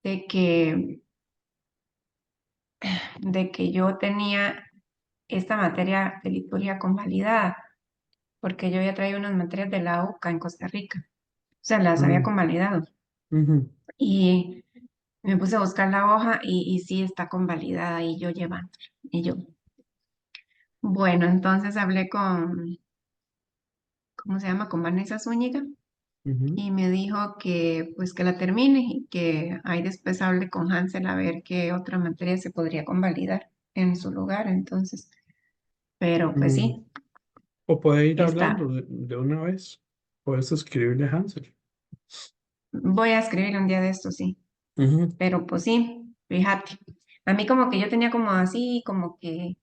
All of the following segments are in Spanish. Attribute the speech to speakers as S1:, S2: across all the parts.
S1: de que, de que yo tenía esta materia de liturgia convalidada, porque yo había traído unas materias de la UCA en Costa Rica, o sea, las había
S2: Mm,
S1: convalidado.
S2: ujú,
S1: Y me puse a buscar la hoja y sí está convalidada y yo llevándola. Y yo, bueno, entonces hablé con, ¿cómo se llama? Con Vanessa Zúñiga
S2: ujú.
S1: y me dijo que pues que la termine y que ahí después hable con Hansel a ver qué otra materia se podría convalidar en su lugar. Entonces, pero pues
S2: Mm.
S1: sí,
S2: O puede ir hablando
S1: está.
S2: de una vez. Puedes escribirle a Hansel.
S1: Voy a escribir un día de esto, sí.
S2: Ujú,
S1: Pero pues sí, fíjate. A mí como que yo tenía como así, como que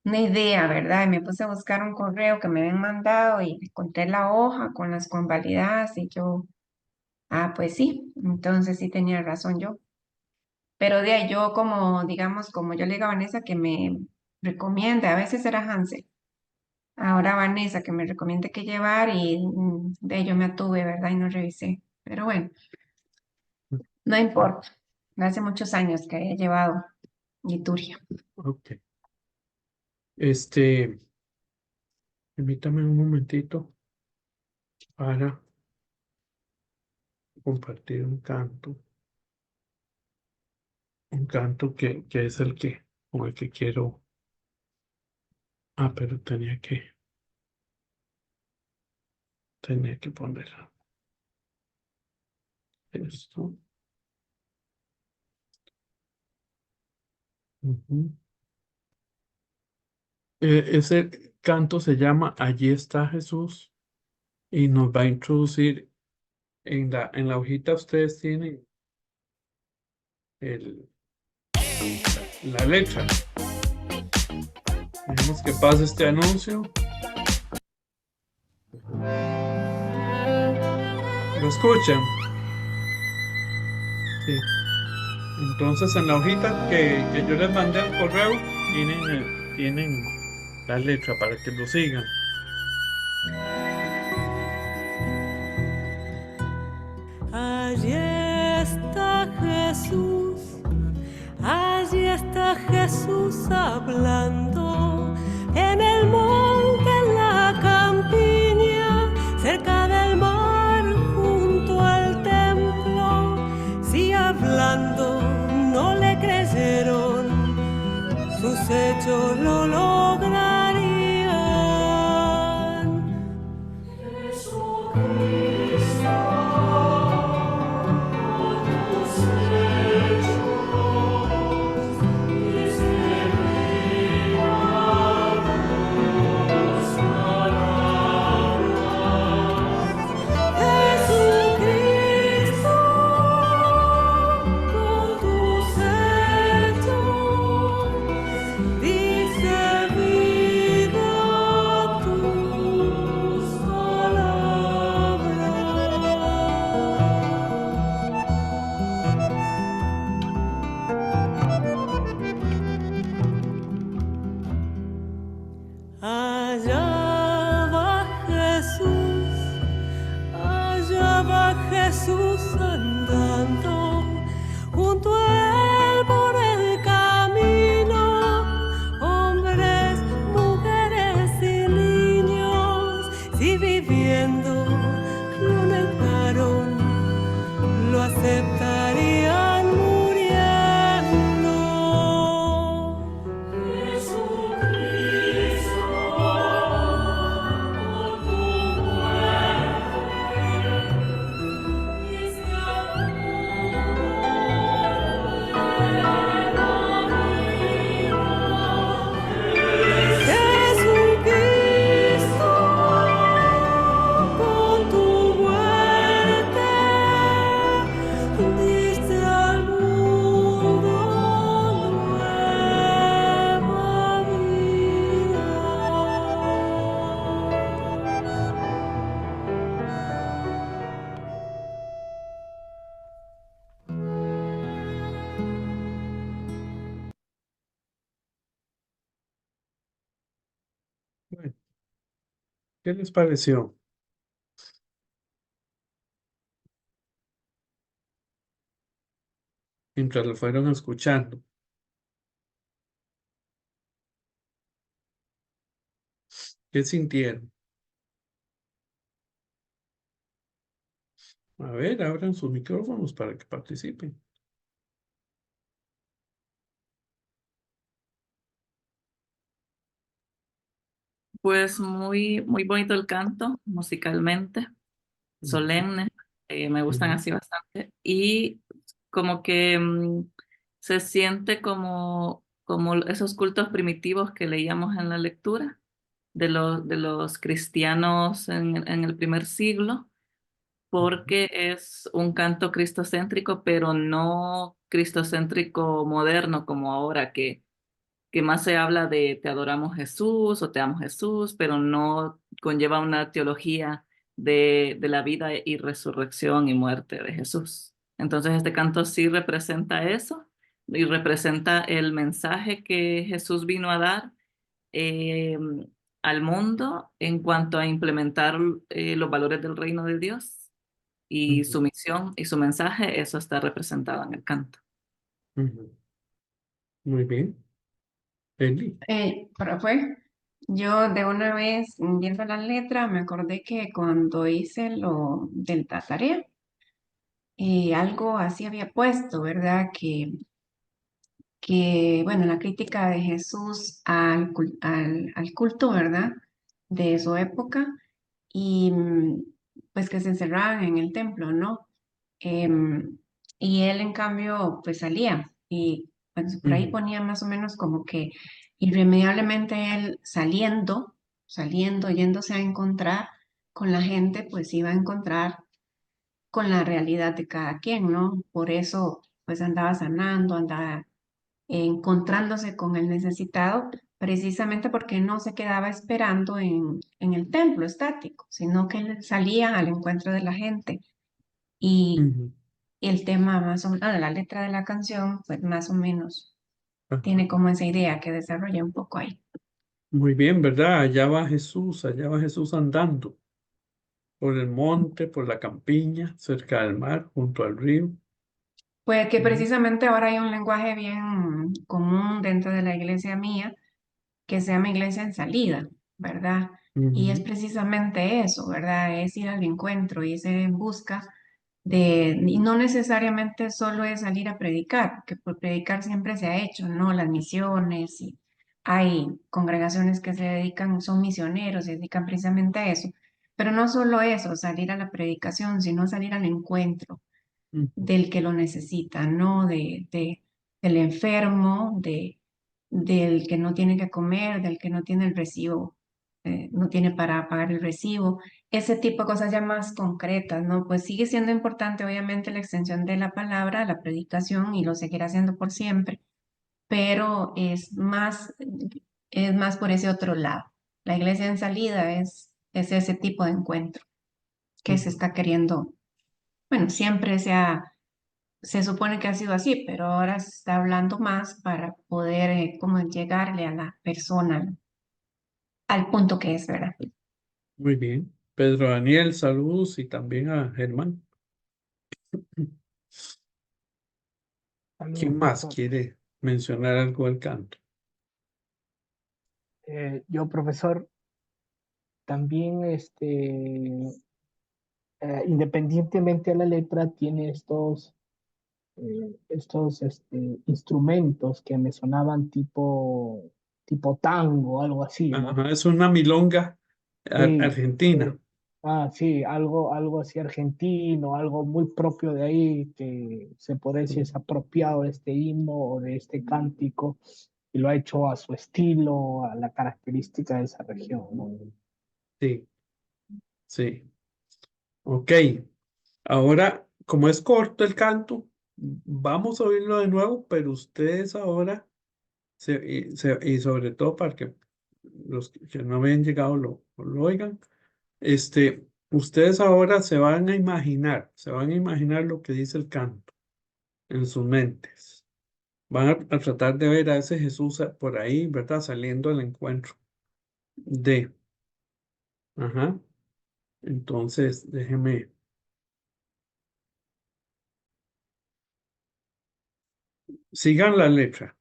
S1: una idea, ¿verdad? Y me puse a buscar un correo que me habían mandado y encontré la hoja con las convalidadas y yo, ah, pues sí, entonces sí tenía razón yo. Pero de ahí yo como, digamos, como yo le digo a Vanessa que me recomiende, a veces era Hansel, ahora Vanessa que me recomiende qué llevar y de ahí yo me atuve, ¿verdad? Y no revisé. Pero bueno, no importa. Hace muchos años que he llevado liturgia.
S2: ok. Este, permítame un momentito para compartir un canto que es el que, con el que quiero. Ah, pero tenía que poner esto. Ujú. Ese canto se llama Allí está Jesús y nos va a introducir en la hojita. Ustedes tienen el, la letra. Dejemos que pase este anuncio. ¿Lo escuchan? Sí. Entonces en la hojita que yo les mandé al correo tienen la letra para que lo sigan.
S3: Allí está Jesús, allí está Jesús hablando, en el monte, en la campiña, cerca del mar, junto al templo. Si hablando no le creyeron, sus hechos lo lograrían. Jesucristo, con tus hechos, dice vida tus palabras. Allá va Jesús, allá va Jesús andando, junto a él por el camino, hombres, mujeres y niños, si viviendo lo negaron, lo aceptarían muriendo. Jesucristo, por tu muerte, diste al Jesucristo, con tu muerte, diste al mundo nueva vida.
S2: Bueno, ¿qué les pareció? mientras lo fueron escuchando. ¿Qué sintieron? A ver, abran sus micrófonos para que participen.
S4: Pues muy, muy bonito el canto, musicalmente,
S2: Ujú,
S4: solemne, me gustan
S2: ujú,
S4: así bastante. Y como que se siente como esos cultos primitivos que leíamos en la lectura de los cristianos en el primer siglo,
S2: ujú,
S4: porque es un canto cristocéntrico, pero no cristocéntrico moderno como ahora, que más se habla de te adoramos Jesús o te amo Jesús, pero no conlleva una teología de la vida y resurrección y muerte de Jesús. Entonces este canto sí representa eso y representa el mensaje que Jesús vino a dar eh, al mundo en cuanto a implementar los valores del reino de Dios y
S2: ujú,
S4: su misión y su mensaje, eso está representado en el canto.
S2: ujú. Muy bien. Eli.
S1: Pero fue, yo de una vez viendo la letra me acordé que cuando hice lo del la tarea, algo así había puesto, ¿verdad? Bueno, la crítica de Jesús al culto, ¿verdad? De su época y pues que se encerraban en el templo, ¿no? Em, y él en cambio pues salía y pues, por ahí
S2: Ujú,
S1: ponía más o menos como que irremediablemente él saliendo, yéndose a encontrar con la gente, pues iba a encontrar con la realidad de cada quien, ¿no? Por eso pues andaba sanando, andaba encontrándose con el necesitado, precisamente porque no se quedaba esperando en el templo estático, sino que él salía al encuentro de la gente. Y
S2: ujú.
S1: el tema más o menos, la letra de la canción, pues más o menos
S2: Ajá.
S1: tiene como esa idea que desarrolla un poco ahí.
S2: Muy bien, ¿verdad? Allá va Jesús andando por el monte, por la campiña, cerca del mar, junto al río.
S1: Pues que
S2: Ujú,
S1: precisamente ahora hay un lenguaje bien común dentro de la iglesia mía, que se llama iglesia en salida, ¿verdad? Y es
S2: ujú,
S1: precisamente eso, ¿verdad? Es ir al encuentro y es ir en busca y no necesariamente solo es salir a predicar, que por predicar siempre se ha hecho, ¿no? Las misiones y hay congregaciones que se dedican, son misioneros, se dedican precisamente a eso, pero no solo eso, salir a la predicación, sino salir al encuentro
S2: ujú,
S1: del que lo necesita, ¿no? Del enfermo, del que no tiene que comer, del que no tiene el recibo, no tiene para pagar el recibo, ese tipo de cosas ya más concretas, ¿no? Pues sigue siendo importante, obviamente, la extensión de la palabra, la predicación, y lo seguirá haciendo por siempre, pero es más por ese otro lado. La iglesia en salida es ese tipo de encuentro que se
S2: ujú.
S1: está queriendo, bueno, siempre se supone que ha sido así, pero ahora se está hablando más para poder como llegarle a la persona, al punto que es, ¿verdad?
S2: Muy bien. Pedro Daniel, saludos y también a Germán.
S5: Saludos,
S2: ¿Quién más
S5: profesor.
S2: quiere mencionar algo del canto?
S5: Yo, profesor, también, independientemente de la letra, tiene instrumentos que me sonaban tipo tango, algo así, ¿no?
S2: Ajá, es una milonga
S5: Sí,
S2: argentina.
S5: sí, algo así argentino, algo muy propio de ahí, que se puede decir es apropiado de este himno o de este cántico, y lo ha hecho a su estilo, a la característica de esa región, ¿no?
S2: Sí, sí. Ok. Ahora, como es corto el canto, vamos a oírlo de nuevo, pero ustedes ahora, y sobre todo para que los que no habían llegado lo oigan, ustedes ahora se van a imaginar lo que dice el canto en sus mentes. Van a tratar de ver a ese Jesús por ahí, ¿verdad? Saliendo al encuentro de, ajá. Entonces, déjeme. Sigan la letra.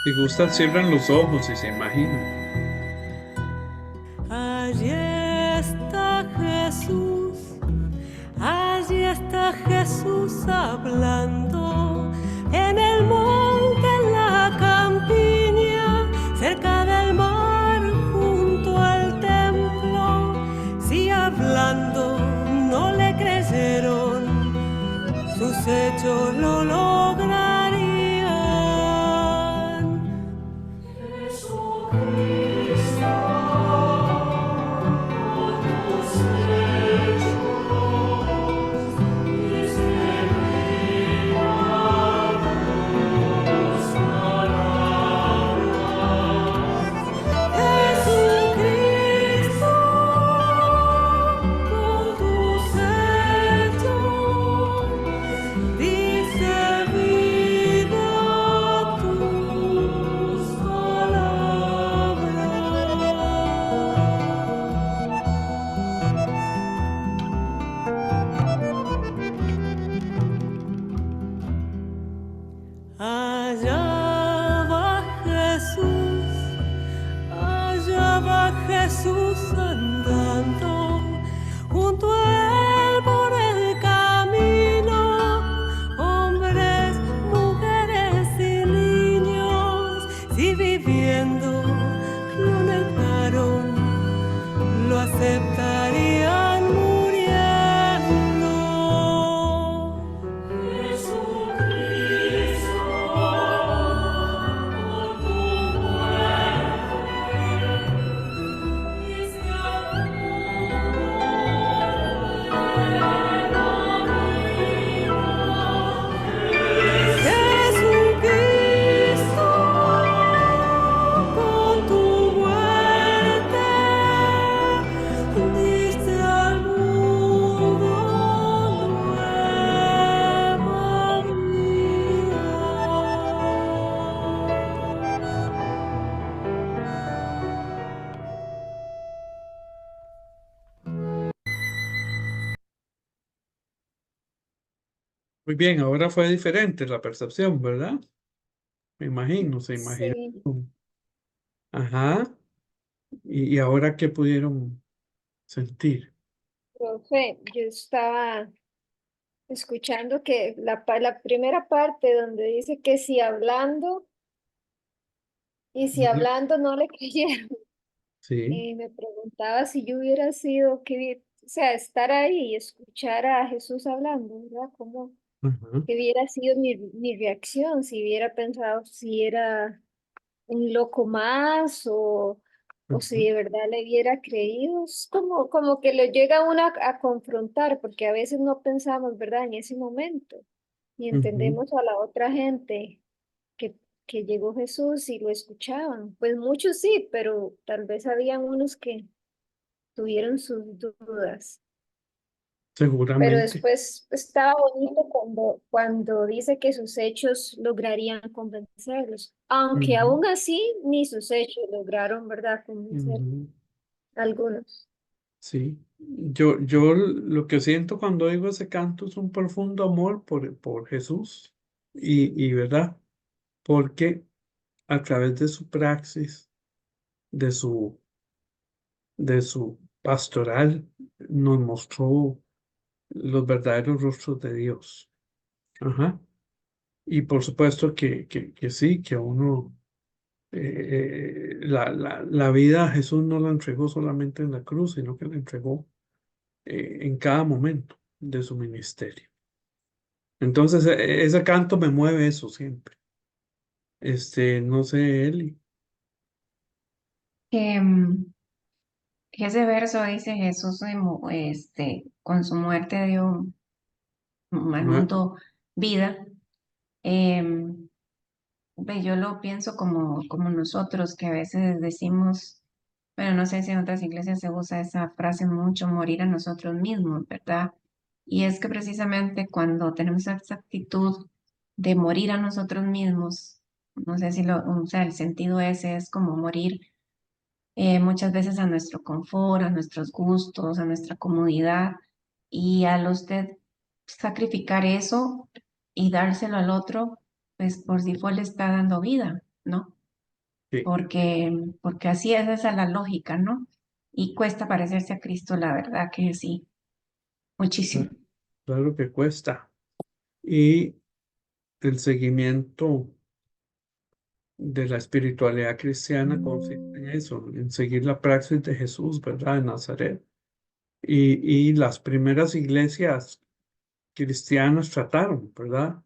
S2: Si gustan, cierran los ojos y se imaginan.
S3: Allí está Jesús hablando, en el monte, en la campiña, cerca del mar, junto al templo. Si hablando no le creyeron, sus hechos lo lograrían. Jesucristo, con tus hechos, dice vida tus palabras. Allá va Jesús andando, junto a él por el camino, hombres, mujeres y niños, si viviendo lo negaron, lo aceptarían muriendo. Jesucristo, por tu muerte, diste al mundo nueva vida. Jesucristo, con tu muerte, diste al mundo nueva vida.
S2: Muy bien, ahora fue diferente la percepción, ¿verdad? Me imagino, se imaginaron.
S6: Sí,
S2: Ajá. ¿Y ahora qué pudieron sentir?
S6: profe, yo estaba escuchando que la primera parte donde dice que si hablando y si
S2: Ujú.
S6: hablando no le creyeron,
S2: Sí.
S6: y me preguntaba si yo hubiera sido, o sea, estar ahí y escuchar a Jesús hablando, ¿verdad? ¿Cómo
S2: Ajá.
S6: que hubiera sido mi reacción? Si hubiera pensado si era un loco más o si
S2: Ajá.
S6: de verdad le hubiera creído. Es como que lo llega a uno a confrontar, porque a veces no pensamos, ¿verdad? En ese momento y
S2: Ujú.
S6: entendemos a la otra gente que, que llegó Jesús y lo escuchaban. Pues muchos sí, pero tal vez habían unos que tuvieron sus dudas. Pero
S2: Seguramente.
S6: después estaba bonito cuando dice que sus hechos lograrían convencerlos, aunque
S2: Ujú.
S6: aún así ni sus hechos lograron, ¿verdad?, convencer
S2: Ujú.
S6: a algunos.
S2: Sí. Yo lo que siento cuando oigo ese canto es un profundo amor por Jesús y ¿verdad? Porque a través de su praxis, de su pastoral, nos mostró los verdaderos rostros de Dios. Ajá. Y por supuesto que sí, que uno, la vida a Jesús no la entregó solamente en la cruz, sino que la entregó en cada momento de su ministerio. Entonces, ese canto me mueve eso siempre. No sé, Eli.
S1: Que, que ese verso dice Jesús con su muerte dio al
S2: Ajá.
S1: mundo vida. Em, yo lo pienso como nosotros, que a veces decimos, bueno, no sé si en otras iglesias se usa esa frase mucho, morir a nosotros mismos, ¿verdad? Y es que precisamente cuando tenemos esa actitud de morir a nosotros mismos. No sé si o sea, el sentido ese es como morir muchas veces a nuestro confort, a nuestros gustos, a nuestra comodidad, y al usted sacrificar eso y dárselo al otro, pues por default le está dando vida, ¿no?
S2: Sí,
S1: Porque así es esa la lógica, ¿no? Y cuesta parecerse a Cristo, la verdad que sí, muchísimo.
S2: cla- claro que cuesta. Y el seguimiento de la espiritualidad cristiana consiste en eso, en seguir la praxis de Jesús, ¿verdad? De Nazaret. Y las primeras iglesias cristianas trataron, ¿verdad?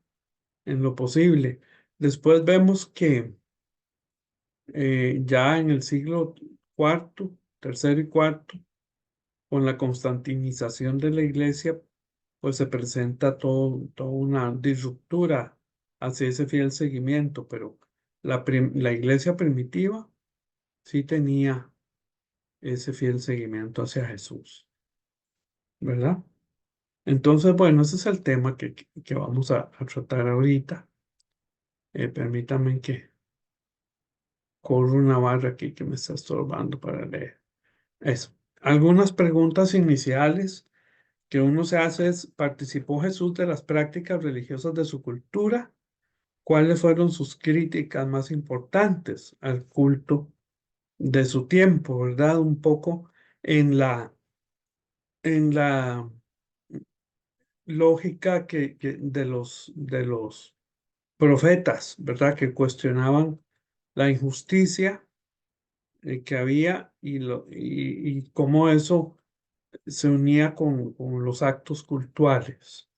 S2: En lo posible. Después vemos que ya en el siglo cuarto, tercero y cuarto, con la constantinización de la iglesia, pues se presenta toda una disruptura hacia ese fiel seguimiento, pero la iglesia primitiva sí tenía ese fiel seguimiento hacia Jesús, ¿verdad? Entonces, bueno, ese es el tema que vamos a tratar ahorita. Permítanme que corro una barra aquí que me está estorbando para leer. Eso. Algunas preguntas iniciales que uno se hace es, ¿participó Jesús de las prácticas religiosas de su cultura? ¿Cuáles fueron sus críticas más importantes al culto de su tiempo, verdad? Un poco en la lógica de los profetas, ¿verdad? Que cuestionaban la injusticia que había y cómo eso se unía con los actos cultuales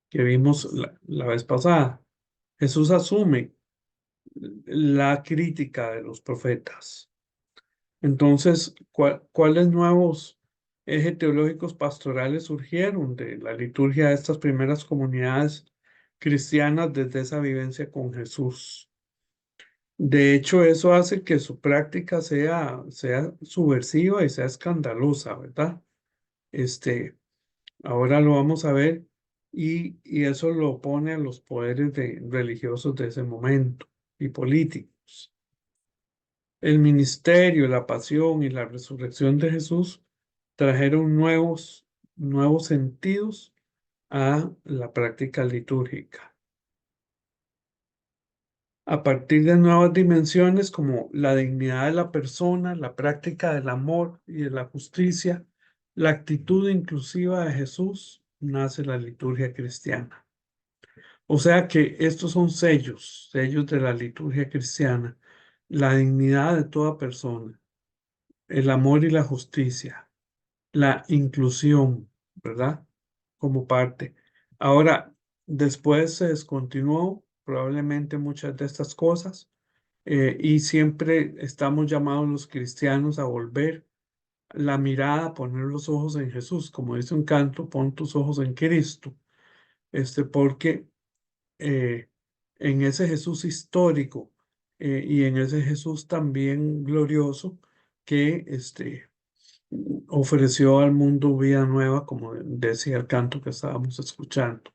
S2: que vimos la vez pasada. Jesús asume la crítica de los profetas. Entonces, ¿cuáles nuevos ejes teológicos pastorales surgieron de la liturgia de estas primeras comunidades cristianas desde esa vivencia con Jesús? De hecho, eso hace que su práctica sea subversiva y sea escandalosa, ¿verdad? Este, ahora lo vamos a ver y eso lo opone a los poderes religiosos de ese momento y políticos. El ministerio, la pasión y la resurrección de Jesús trajeron nuevos sentidos a la práctica litúrgica. A partir de nuevas dimensiones como la dignidad de la persona, la práctica del amor y de la justicia, la actitud inclusiva de Jesús, nace la liturgia cristiana. O sea que estos son sellos de la liturgia cristiana, la dignidad de toda persona, el amor y la justicia, la inclusión, ¿verdad? Como parte. Ahora, después se descontinuó probablemente muchas de estas cosas y siempre estamos llamados los cristianos a volver la mirada, a poner los ojos en Jesús, como dice un canto, pon tus ojos en Cristo, porque eh, en ese Jesús histórico y en ese Jesús también glorioso que ofreció al mundo vida nueva, como decía el canto que estábamos escuchando.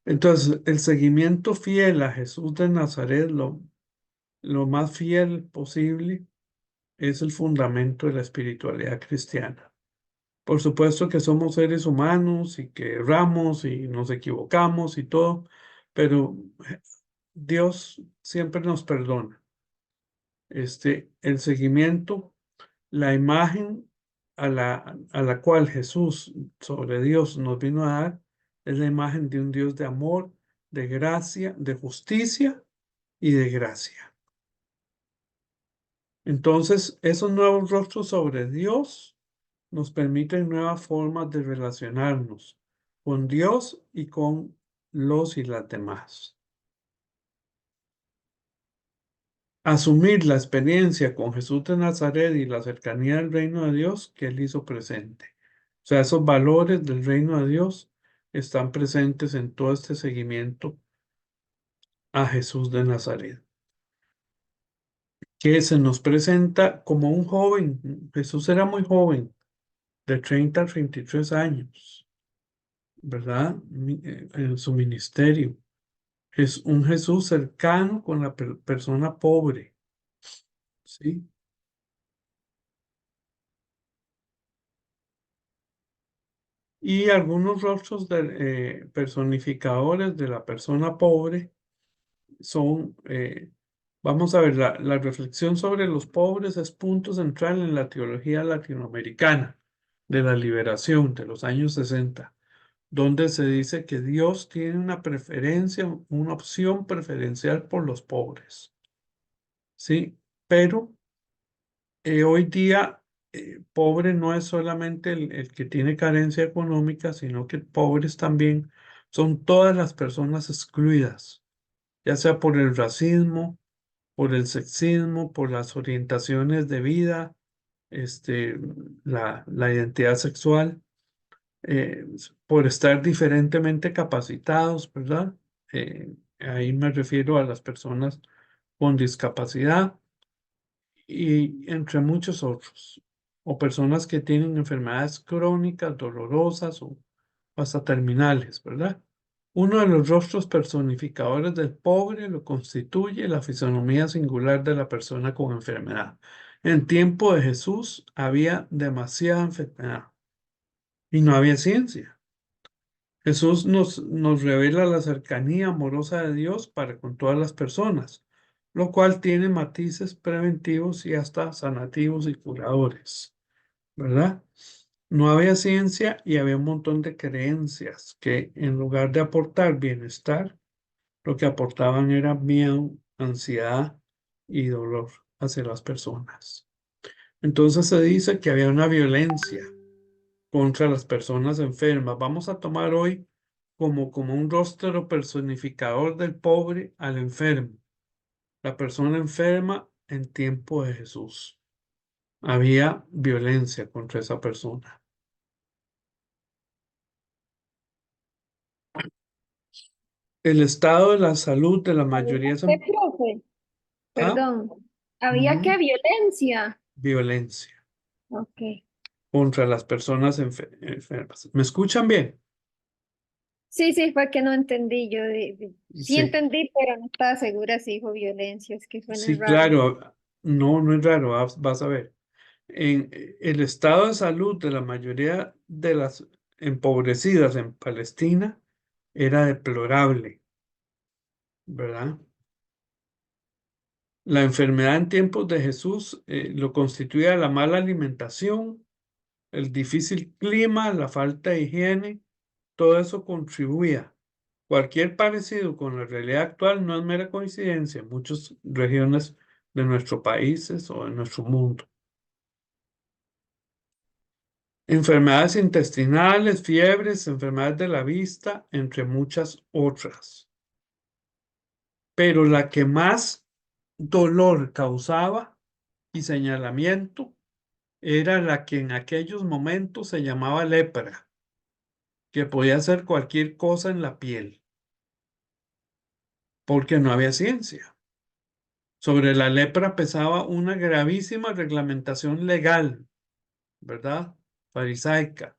S2: Entonces, el seguimiento fiel a Jesús de Nazaret, lo más fiel posible, es el fundamento de la espiritualidad cristiana. Por supuesto que somos seres humanos y que erramos y nos equivocamos y todo, pero Dios siempre nos perdona. El seguimiento, la imagen a la cual Jesús sobre Dios nos vino a dar, es la imagen de un Dios de amor, de gracia, de justicia y de gracia. Entonces, esos nuevos rostros sobre Dios nos permiten nuevas formas de relacionarnos con Dios y con los y las demás. Asumir la experiencia con Jesús de Nazaret y la cercanía del reino de Dios que Él hizo presente. O sea, esos valores del reino de Dios están presentes en todo este seguimiento a Jesús de Nazaret, que se nos presenta como un joven. Jesús era muy joven, de 30 a 33 años, ¿verdad? En su ministerio. Es un Jesús cercano con la persona pobre, ¿sí? Y algunos rostros personificadores de la persona pobre son, vamos a ver, la reflexión sobre los pobres es punto central en la teología latinoamericana de la liberación de los años 60, donde se dice que Dios tiene una preferencia, una opción preferencial por los pobres, ¿sí? Pero hoy día, pobre no es solamente el que tiene carencia económica, sino que pobres también son todas las personas excluidas, ya sea por el racismo, por el sexismo, por las orientaciones de vida, este, la identidad sexual, por estar diferentemente capacitados, ¿verdad? Ahí me refiero a las personas con discapacidad y entre muchos otros, o personas que tienen enfermedades crónicas, dolorosas o hasta terminales, ¿verdad? Uno de los rostros personificadores del pobre lo constituye la fisonomía singular de la persona con enfermedad. En tiempo de Jesús había demasiada enfermedad y no había ciencia. Jesús nos revela la cercanía amorosa de Dios para con todas las personas, lo cual tiene matices preventivos y hasta sanativos y curadores, ¿verdad? No había ciencia y había un montón de creencias que en lugar de aportar bienestar, lo que aportaban era miedo, ansiedad y dolor hacia las personas. Entonces se dice que había una violencia contra las personas enfermas. Vamos a tomar hoy como un rostro personificador del pobre al enfermo, la persona enferma en tiempo de Jesús. Había violencia contra esa persona. El estado de la salud de la mayoría es
S6: ¿Qué, profe?
S2: ¿ah?
S6: Perdón. ¿Había
S2: Ujú.
S6: qué violencia?
S2: Violencia
S6: Ok.
S2: contra las personas enfermas. ¿Me escuchan bien?
S6: Sí, sí, fue que no entendí. Yo sí
S2: Sí,
S6: entendí, pero no estaba segura si dijo violencia. Es que suena
S2: sí,
S6: raro.
S2: claro. No, no es raro. Vas a ver. En el estado de salud de la mayoría de las empobrecidas en Palestina era deplorable, ¿verdad? La enfermedad en tiempos de Jesús lo constituía la mala alimentación, el difícil clima, la falta de higiene, todo eso contribuía. Cualquier parecido con la realidad actual no es mera coincidencia en muchas regiones de nuestros países o de nuestro mundo. Enfermedades intestinales, fiebres, enfermedades de la vista, entre muchas otras. Pero la que más dolor causaba y señalamiento era la que en aquellos momentos se llamaba lepra, que podía ser cualquier cosa en la piel, porque no había ciencia. Sobre la lepra pesaba una gravísima reglamentación legal, ¿verdad? Farisaica.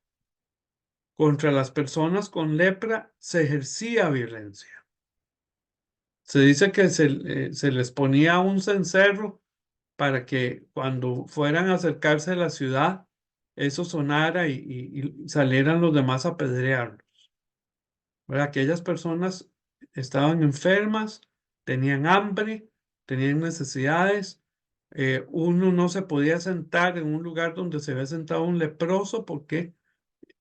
S2: Contra las personas con lepra se ejercía violencia. Se dice que se les ponía un cencerro para que cuando fueran a acercarse a la ciudad, eso sonara y salieran los demás a apedrearlos. ¿Verdad? Aquellas personas estaban enfermas, tenían hambre, tenían necesidades. Uno no se podía sentar en un lugar donde se había sentado un leproso porque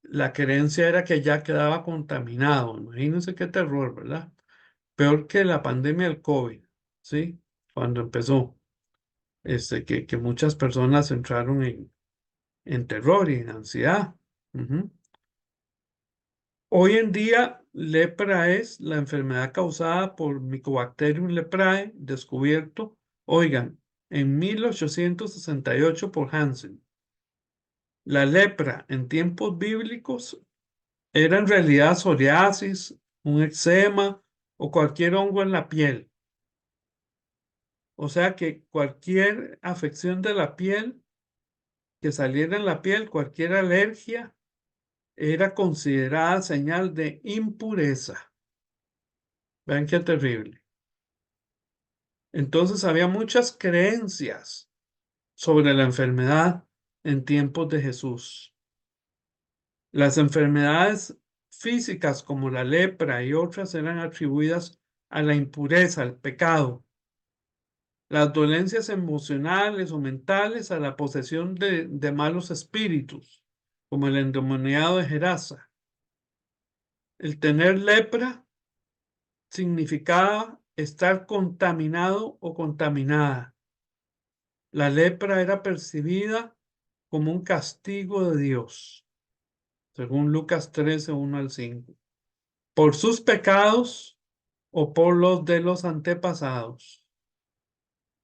S2: la creencia era que ya quedaba contaminado. Imagínense qué terror, ¿verdad? Peor que la pandemia del COVID, ¿sí? Cuando empezó, que muchas personas entraron en terror y en ansiedad. Ujú. Hoy en día, lepra es la enfermedad causada por Mycobacterium leprae, descubierto, oigan, en 1868 por Hansen. La lepra en tiempos bíblicos era en realidad psoriasis, un eczema o cualquier hongo en la piel. O sea que cualquier afección de la piel que saliera en la piel, cualquier alergia, era considerada señal de impureza. Vean qué terrible. Entonces había muchas creencias sobre la enfermedad en tiempos de Jesús. Las enfermedades físicas como la lepra y otras eran atribuidas a la impureza, al pecado. Las dolencias emocionales o mentales a la posesión de malos espíritus, como el endemoniado de Gerasa. El tener lepra significaba estar contaminado o contaminada. La lepra era percibida como un castigo de Dios, según Lucas 13, 1 al 5, por sus pecados o por los de los antepasados.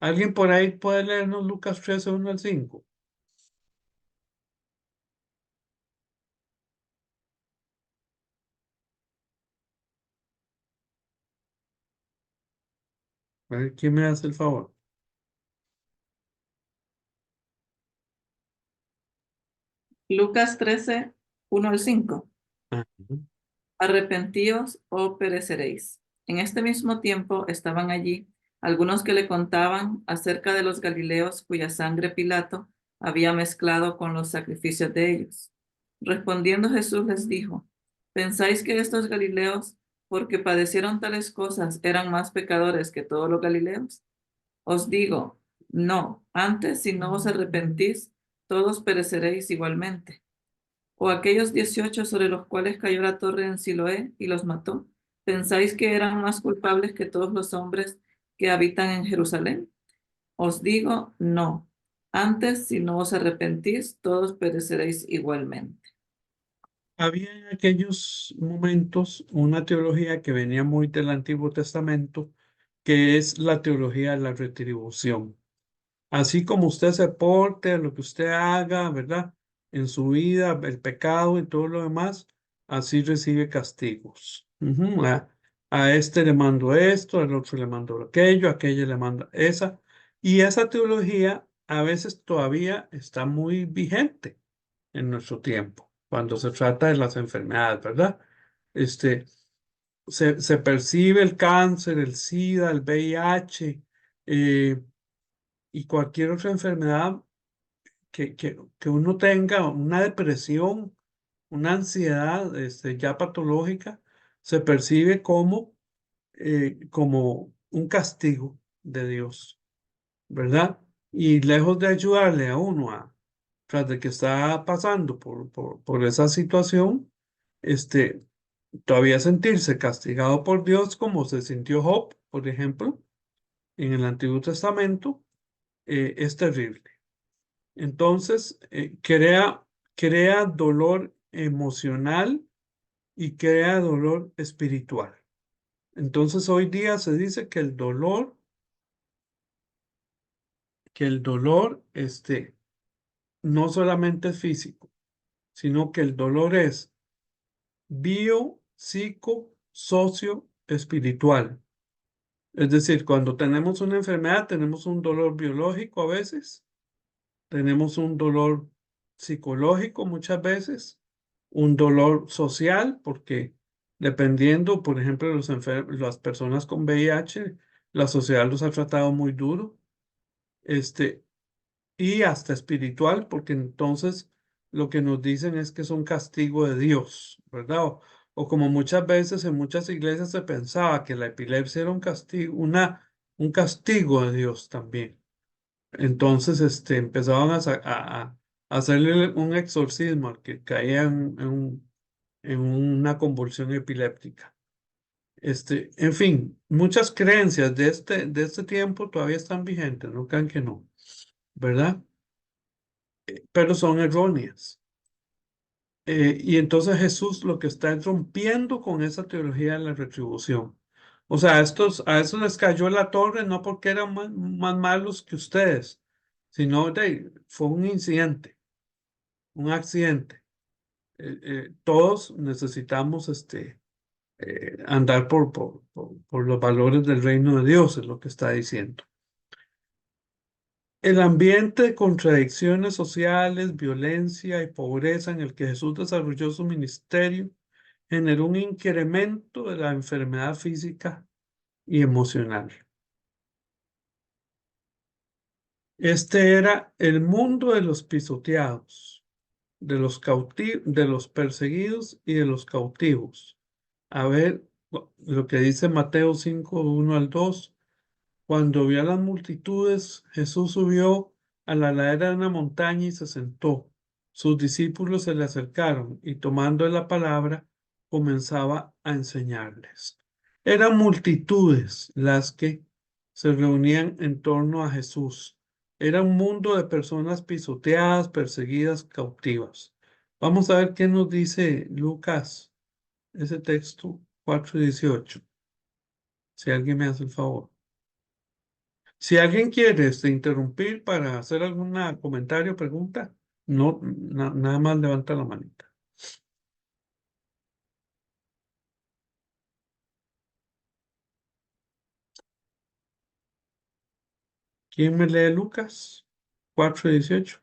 S2: ¿Alguien por ahí puede leernos Lucas 13, 1 al 5? A ver, ¿quién me hace el favor?
S4: Lucas 13, 1 al 5.
S2: Ajá.
S4: Arrepentíos o pereceréis. En este mismo tiempo estaban allí algunos que le contaban acerca de los galileos cuya sangre Pilato había mezclado con los sacrificios de ellos. Respondiendo Jesús les dijo: ¿Pensáis que estos galileos, porque padecieron tales cosas, eran más pecadores que todos los galileos? Os digo, no, antes si no os arrepentís, todos pereceréis igualmente. ¿O aquellos 18 sobre los cuales cayó la torre en Siloé y los mató? ¿Pensáis que eran más culpables que todos los hombres que habitan en Jerusalén? Os digo, no. Antes, si no os arrepentís, todos pereceréis igualmente.
S2: Había en aquellos momentos una teología que venía muy del Antiguo Testamento, que es la teología de la retribución. Así como usted se porte, lo que usted haga, ¿verdad? En su vida, el pecado y todo lo demás, así recibe castigos. Ujú. A este le mando esto, al otro le mando aquello, a aquella le manda esa. Y esa teología a veces todavía está muy vigente en nuestro tiempo, cuando se trata de las enfermedades, ¿verdad? Este, se percibe el cáncer, el SIDA, el VIH, y cualquier otra enfermedad que uno tenga, una depresión, una ansiedad ya patológica, se percibe como un castigo de Dios, ¿verdad? Y lejos de ayudarle a uno tras de que está pasando por esa situación, este, todavía sentirse castigado por Dios como se sintió Job, por ejemplo, en el Antiguo Testamento, es terrible. Entonces, crea dolor emocional y crea dolor espiritual. Entonces, hoy día se dice que el dolor, no solamente es físico, sino que el dolor es bio, psico, socio, espiritual. Es decir, cuando tenemos una enfermedad, tenemos un dolor biológico a veces, tenemos un dolor psicológico muchas veces, un dolor social, porque dependiendo, por ejemplo, de las personas con VIH, la sociedad los ha tratado muy duro, este, y hasta espiritual, porque entonces lo que nos dicen es que son castigo de Dios, ¿verdad? O como muchas veces en muchas iglesias se pensaba que la epilepsia era un castigo, un castigo de Dios también. Entonces, empezaban a hacerle un exorcismo al que caía en una convulsión epiléptica. En fin, muchas creencias de este tiempo todavía están vigentes, no crean que no, ¿verdad? Pero son erróneas. Y entonces Jesús lo que está es rompiendo con esa teología de la retribución. O sea, a estos les cayó la torre no porque eran más malos que ustedes, sino fue un incidente, un accidente. Todos necesitamos andar por los valores del reino de Dios, es lo que está diciendo. El ambiente de contradicciones sociales, violencia y pobreza en el que Jesús desarrolló su ministerio generó un incremento de la enfermedad física y emocional. Este era el mundo de los pisoteados, de los de los perseguidos y de los cautivos. A ver lo que dice Mateo 5, 1 al 2. Cuando vio a las multitudes, Jesús subió a la ladera de una montaña y se sentó. Sus discípulos se le acercaron y tomando la palabra, comenzaba a enseñarles. Eran multitudes las que se reunían en torno a Jesús. Era un mundo de personas pisoteadas, perseguidas, cautivas. Vamos a ver qué nos dice Lucas, ese texto 4:18. Si alguien me hace el favor. Si alguien quiere interrumpir para hacer algún comentario o pregunta, no, nada más levanta la manita. ¿Quién me lee Lucas 4:18?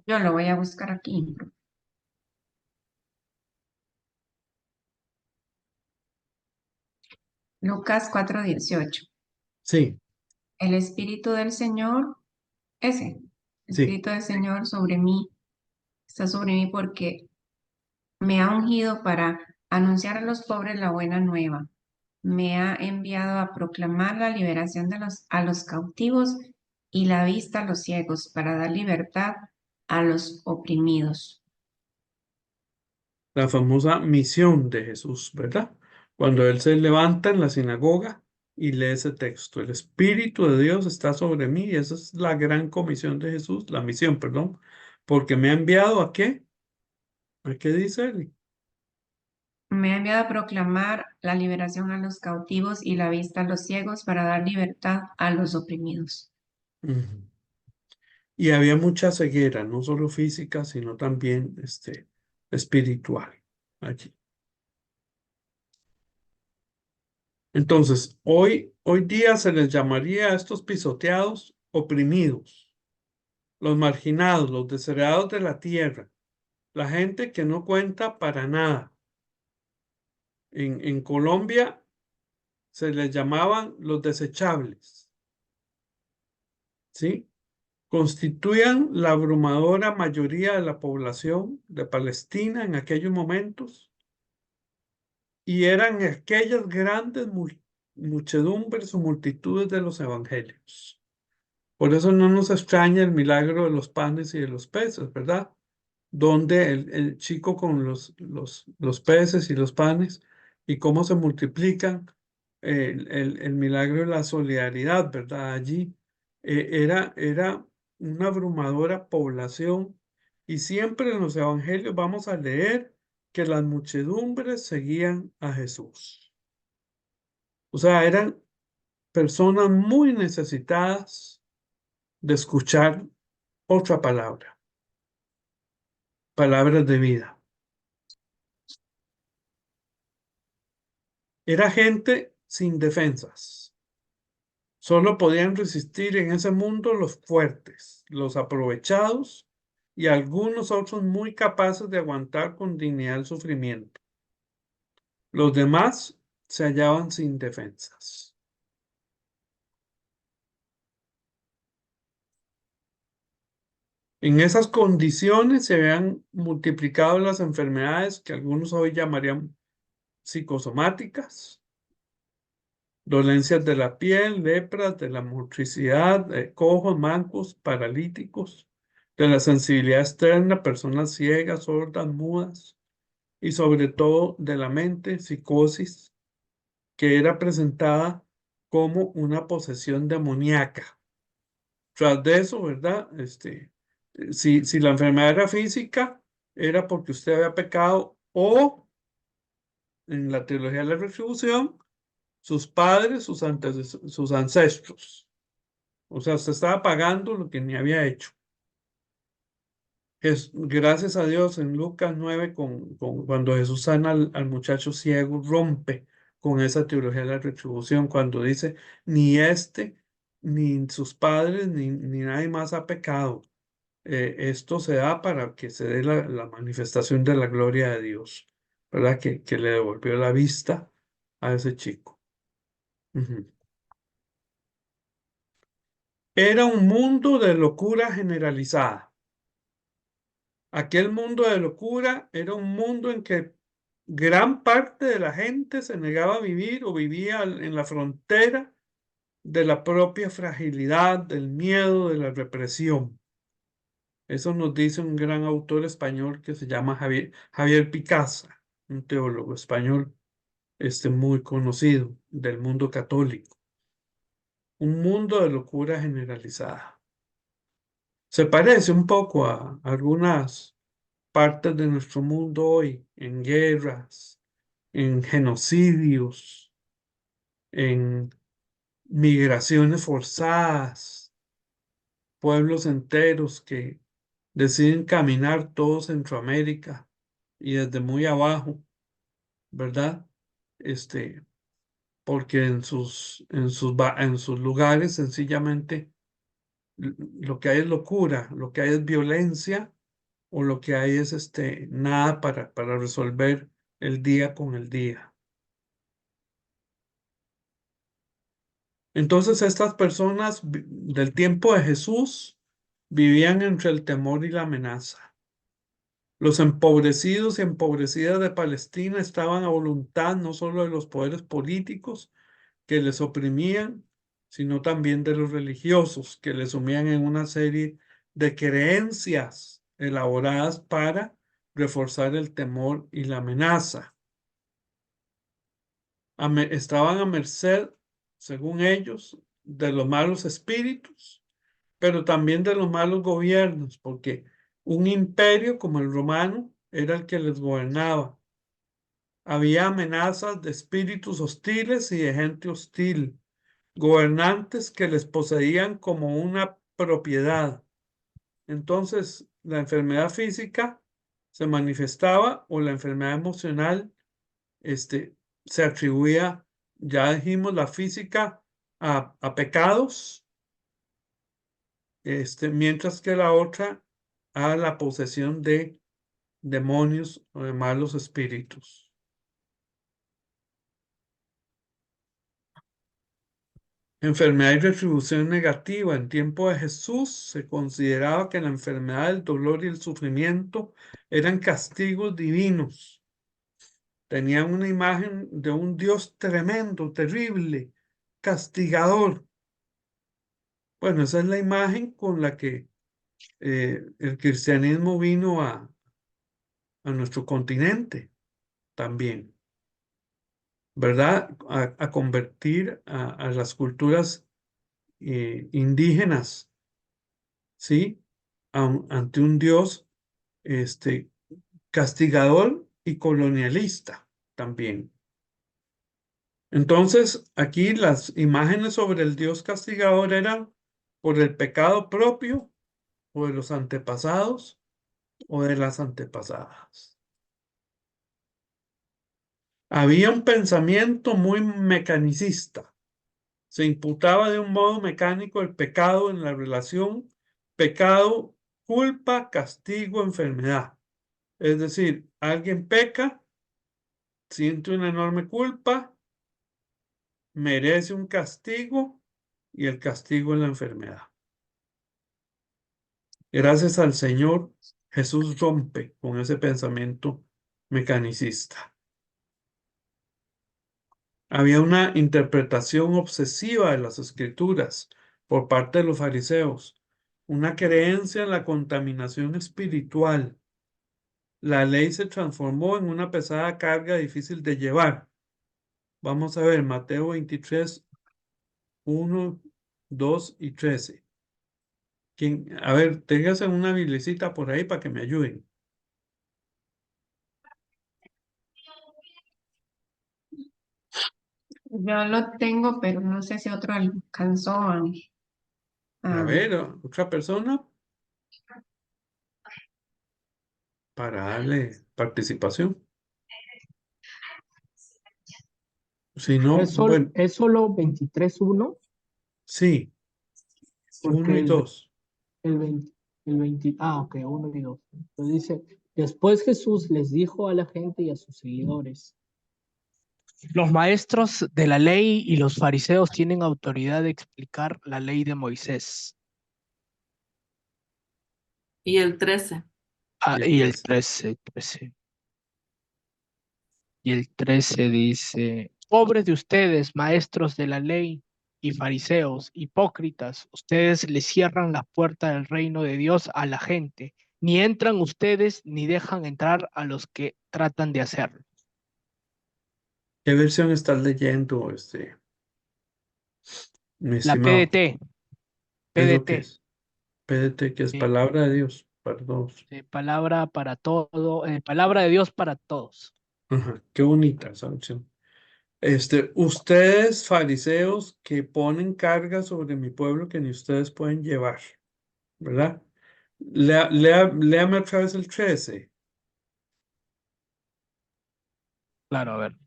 S1: Yo lo voy a buscar aquí. Lucas 4:18.
S2: Sí,
S1: El Espíritu del Señor, ese, el
S2: sí.
S1: Espíritu del Señor sobre mí, está sobre mí porque me ha ungido para anunciar a los pobres la buena nueva. Me ha enviado a proclamar la liberación a los cautivos y la vista a los ciegos, para dar libertad a los oprimidos.
S2: La famosa misión de Jesús, ¿verdad? Cuando él se levanta en la sinagoga y lee ese texto, el Espíritu de Dios está sobre mí y esa es la gran comisión de Jesús, la misión, perdón, porque me ha enviado ¿a qué? ¿A qué dice él?
S1: Me ha enviado a proclamar la liberación a los cautivos y la vista a los ciegos, para dar libertad a los oprimidos.
S2: Ujú. Y había mucha ceguera, no solo física, sino también espiritual allí. Entonces, hoy día se les llamaría a estos pisoteados oprimidos, los marginados, los desheredados de la tierra, la gente que no cuenta para nada. En Colombia se les llamaban los desechables, ¿sí? Constituían la abrumadora mayoría de la población de Palestina en aquellos momentos y eran aquellas grandes muchedumbres o multitudes de los evangelios. Por eso no nos extraña el milagro de los panes y de los peces, ¿verdad? Donde el chico con los peces y los panes y cómo se multiplican, el milagro de la solidaridad, ¿verdad? Allí era una abrumadora población y siempre en los evangelios vamos a leer que las muchedumbres seguían a Jesús. O sea, eran personas muy necesitadas de escuchar otra palabra, palabras de vida. Era gente sin defensas. Solo podían resistir en ese mundo los fuertes, los aprovechados y algunos otros muy capaces de aguantar con dignidad el sufrimiento. Los demás se hallaban sin defensas. En esas condiciones se habían multiplicado las enfermedades que algunos hoy llamarían psicosomáticas, dolencias de la piel, lepras, de la motricidad, cojos, mancos, paralíticos, de la sensibilidad externa, personas ciegas, sordas, mudas, y sobre todo de la mente, psicosis, que era presentada como una posesión demoníaca. Tras de eso, ¿verdad? Si la enfermedad era física, era porque usted había pecado o en la teología de la retribución, sus padres, sus ancestros. O sea, usted estaba pagando lo que ni había hecho. Gracias a Dios, en Lucas 9, cuando Jesús sana al muchacho ciego, rompe con esa teología de la retribución, cuando dice, ni ni sus padres, ni nadie más ha pecado. Esto se da para que se dé la manifestación de la gloria de Dios, ¿verdad? Que le devolvió la vista a ese chico. Ujú. Era un mundo de locura generalizada. Aquel mundo de locura era un mundo en que gran parte de la gente se negaba a vivir o vivía en la frontera de la propia fragilidad, del miedo, de la represión. Eso nos dice un gran autor español que se llama Javier Picasa, un teólogo español muy conocido del mundo católico. Un mundo de locura generalizada. Se parece un poco a algunas partes de nuestro mundo hoy, en guerras, en genocidios, en migraciones forzadas, pueblos enteros que deciden caminar todo Centroamérica y desde muy abajo, ¿verdad? Este, porque en sus lugares sencillamente lo que hay es locura, lo que hay es violencia o lo que hay es nada para resolver el día con el día. Entonces estas personas del tiempo de Jesús vivían entre el temor y la amenaza. Los empobrecidos y empobrecidas de Palestina estaban a voluntad no solo de los poderes políticos que les oprimían, sino también de los religiosos que les sumían en una serie de creencias elaboradas para reforzar el temor y la amenaza. Estaban a merced, según ellos, de los malos espíritus, pero también de los malos gobiernos, porque un imperio como el romano era el que les gobernaba. Había amenazas de espíritus hostiles y de gente hostil, gobernantes que les poseían como una propiedad. Entonces, la enfermedad física se manifestaba o la enfermedad emocional se atribuía, ya dijimos, la física a pecados, mientras que la otra a la posesión de demonios o de malos espíritus. Enfermedad y retribución negativa. En tiempo de Jesús se consideraba que la enfermedad, el dolor y el sufrimiento eran castigos divinos. Tenían una imagen de un Dios tremendo, terrible, castigador. Bueno, esa es la imagen con la que el cristianismo vino a nuestro continente también, ¿verdad? A convertir a las culturas indígenas, ¿sí? Ante un Dios castigador y colonialista también. Entonces, aquí las imágenes sobre el Dios castigador eran por el pecado propio o de los antepasados o de las antepasadas. Había un pensamiento muy mecanicista. Se imputaba de un modo mecánico el pecado en la relación pecado, culpa, castigo, enfermedad. Es decir, alguien peca, siente una enorme culpa, merece un castigo y el castigo es la enfermedad. Gracias al Señor, Jesús rompe con ese pensamiento mecanicista. Había una interpretación obsesiva de las escrituras por parte de los fariseos, una creencia en la contaminación espiritual. La ley se transformó en una pesada carga difícil de llevar. Vamos a ver Mateo 23, 1, 2 y 13. A ver, téngase una biblicita por ahí para que me ayuden.
S1: Yo lo tengo, pero no sé si otro alcanzó
S2: A
S1: a-
S2: ver, otra persona para darle participación. Si no, bueno,
S5: Es solo 23.1,
S2: sí, 1
S5: porque
S2: y 2.
S5: el 20, ok, 1 y 2. Entonces dice, Después Jesús les dijo a la gente y a sus seguidores: los maestros de la ley y los fariseos tienen autoridad de explicar la ley de Moisés.
S4: Y el 13.
S5: Ah,
S2: Y el
S5: y el
S2: 13.
S5: 13. Y el 13 dice: pobres de ustedes, maestros de la ley y fariseos, hipócritas, ustedes le cierran la puerta del reino de Dios a la gente. Ni entran ustedes ni dejan entrar a los que tratan de hacerlo.
S2: ¿Qué versión estás leyendo, mi
S5: La
S2: estimado?
S5: PDT,
S2: ¿Qué es lo que
S5: PDT,
S2: es? Pídete que es
S5: sí,
S2: palabra de Dios para todos.
S5: palabra para todo, palabra de Dios para todos.
S2: Ajá, qué bonita esa versión. Ustedes, fariseos, que ponen carga sobre mi pueblo que ni ustedes pueden llevar, ¿verdad? Léame otra vez el 13.
S5: Claro, a ver. Acá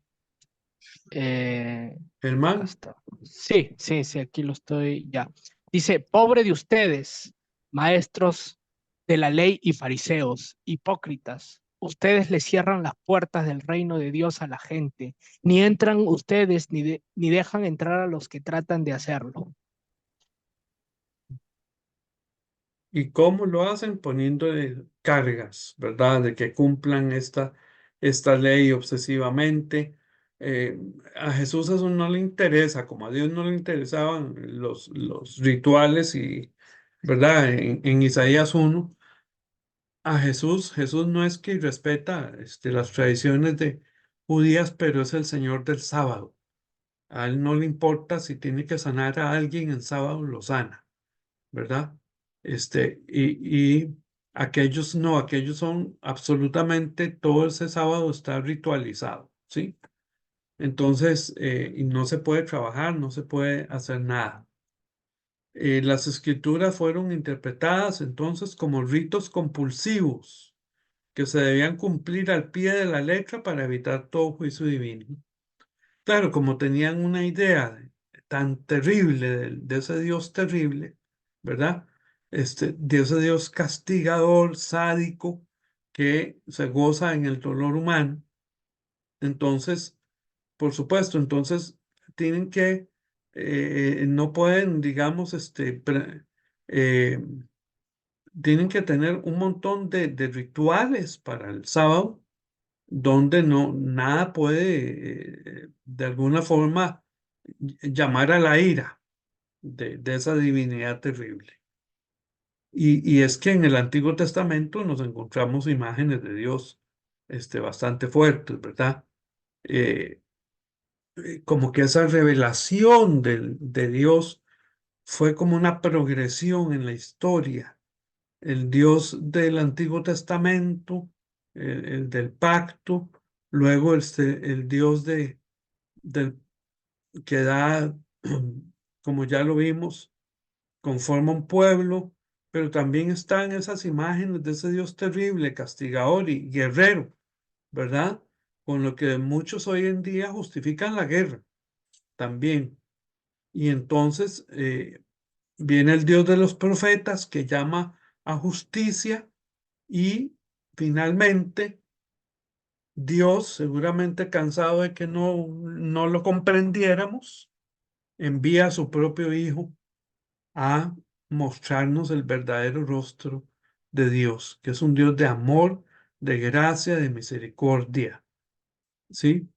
S2: Germán,
S5: está. Sí, sí, sí, aquí lo estoy ya. Dice: pobre de ustedes, maestros de la ley y fariseos, hipócritas. Ustedes le cierran las puertas del reino de Dios a la gente. Ni entran ustedes ni dejan entrar a los que tratan de hacerlo.
S2: ¿y cómo lo hacen? Poniéndole cargas, ¿verdad? De que cumplan esta ley obsesivamente. Eh, a Jesús eso no le interesa, como a Dios no le interesaban los rituales y, ¿verdad? En Isaías 1, a Jesús no es que respeta las tradiciones de judías, pero es el Señor del sábado. A él no le importa si tiene que sanar a alguien en sábado, lo sana, ¿verdad? Y aquellos no, aquellos son absolutamente, todo ese sábado está ritualizado, ¿sí? Entonces, y no se puede trabajar, no se puede hacer nada. Las escrituras fueron interpretadas entonces como ritos compulsivos que se debían cumplir al pie de la letra para evitar todo juicio divino. Claro, como tenían una idea tan terrible de ese Dios terrible, ¿verdad? De ese Dios castigador, sádico, que se goza en el dolor humano. Entonces, por supuesto, entonces tienen que, no pueden, digamos, eh, tienen que tener un montón de rituales para el sábado donde no, nada puede de alguna forma llamar a la ira de esa divinidad terrible. Y es que en el Antiguo Testamento nos encontramos imágenes de Dios bastante fuertes, ¿verdad? Eh, Como que esa revelación de Dios fue como una progresión en la historia. El Dios del Antiguo Testamento, el del pacto, luego el Dios del que da, como ya lo vimos, conforma un pueblo, pero también están esas imágenes de ese Dios terrible, castigador y guerrero, ¿verdad? Con lo que muchos hoy en día justifican la guerra también. Y entonces viene el Dios de los profetas que llama a justicia y finalmente Dios, seguramente cansado de que no lo comprendiéramos, envía a su propio Hijo a mostrarnos el verdadero rostro de Dios, que es un Dios de amor, de gracia, de misericordia. ¿Sí?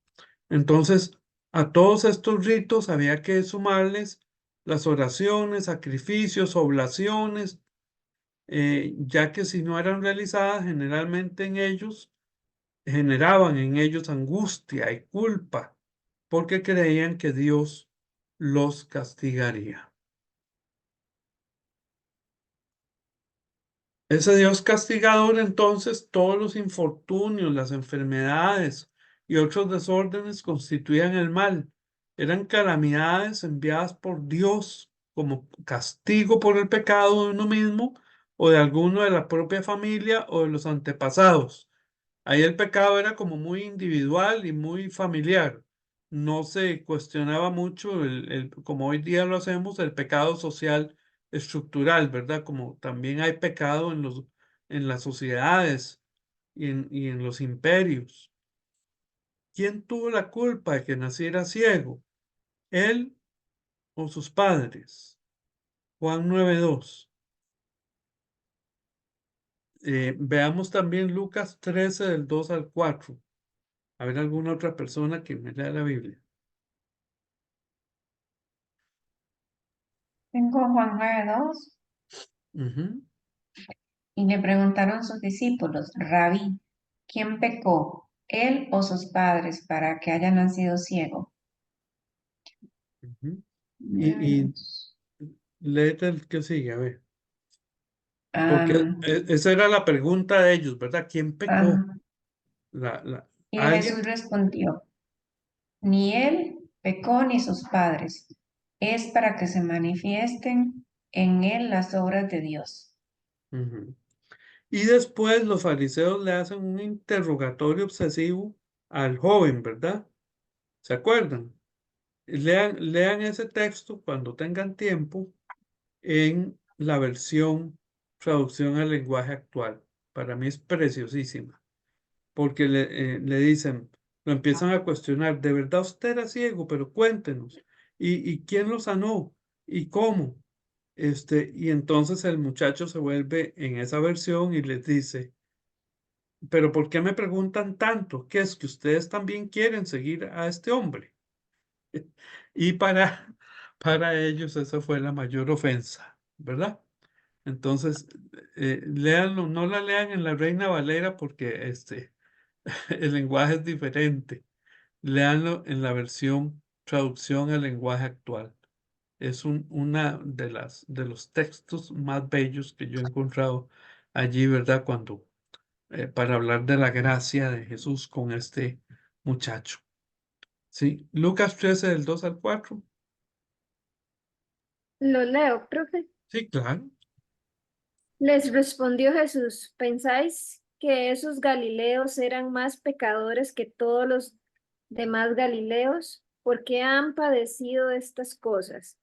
S2: Entonces, a todos estos ritos había que sumarles las oraciones, sacrificios, oblaciones, ya que si no eran realizadas, generalmente generaban en ellos angustia y culpa, porque creían que Dios los castigaría. Ese Dios castigador, entonces, todos los infortunios, las enfermedades y otros desórdenes constituían el mal. Eran calamidades enviadas por Dios como castigo por el pecado de uno mismo o de alguno de la propia familia o de los antepasados. Ahí el pecado era como muy individual y muy familiar. No se cuestionaba mucho, como hoy día lo hacemos, el pecado social estructural, ¿verdad? Como también hay pecado en las sociedades, y en los imperios. ¿Quién tuvo la culpa de que naciera ciego? ¿Él o sus padres? Juan 9:2. Veamos también Lucas 13 del 2 al 4. A ver alguna otra persona que me lea la Biblia.
S1: Tengo Juan 9:2.
S2: Ujú,
S1: Y le preguntaron sus discípulos, Rabí, ¿quién pecó, él o sus padres, para que haya nacido ciego?
S2: ujú. Y
S1: Veamos.
S2: léete el que sigue, a ver. Porque
S1: Am,
S2: esa era la pregunta de ellos, ¿verdad? ¿Quién pecó?
S1: ajá. Y
S2: ¿Alguien?
S1: Jesús respondió, ni él pecó ni sus padres, es para que se manifiesten en él las obras de Dios.
S2: Ujú. Y después los fariseos le hacen un interrogatorio obsesivo al joven, ¿verdad? ¿Se acuerdan? Lean ese texto cuando tengan tiempo en la versión traducción al lenguaje actual. Para mí es preciosísima, porque le dicen, lo empiezan a cuestionar, ¿de verdad usted era ciego? Pero cuéntenos, y quién lo sanó? ¿Y cómo? Y entonces el muchacho se vuelve en esa versión y les dice, ¿pero por qué me preguntan tanto? ¿Qué es que ustedes también quieren seguir a este hombre? Y para ellos esa fue la mayor ofensa, ¿verdad? Entonces, léanlo, no la lean en la Reina Valera porque el lenguaje es diferente. Léanlo en la versión traducción al lenguaje actual. Es una de los textos más bellos que yo he encontrado allí, ¿verdad? Para hablar de la gracia de Jesús con este muchacho. Sí, Lucas 13 del 2 al 4.
S6: Lo leo, profe.
S2: Sí, claro.
S6: Les respondió Jesús, ¿pensáis que esos Galileos eran más pecadores que todos los demás Galileos? ¿Por qué han padecido estas cosas?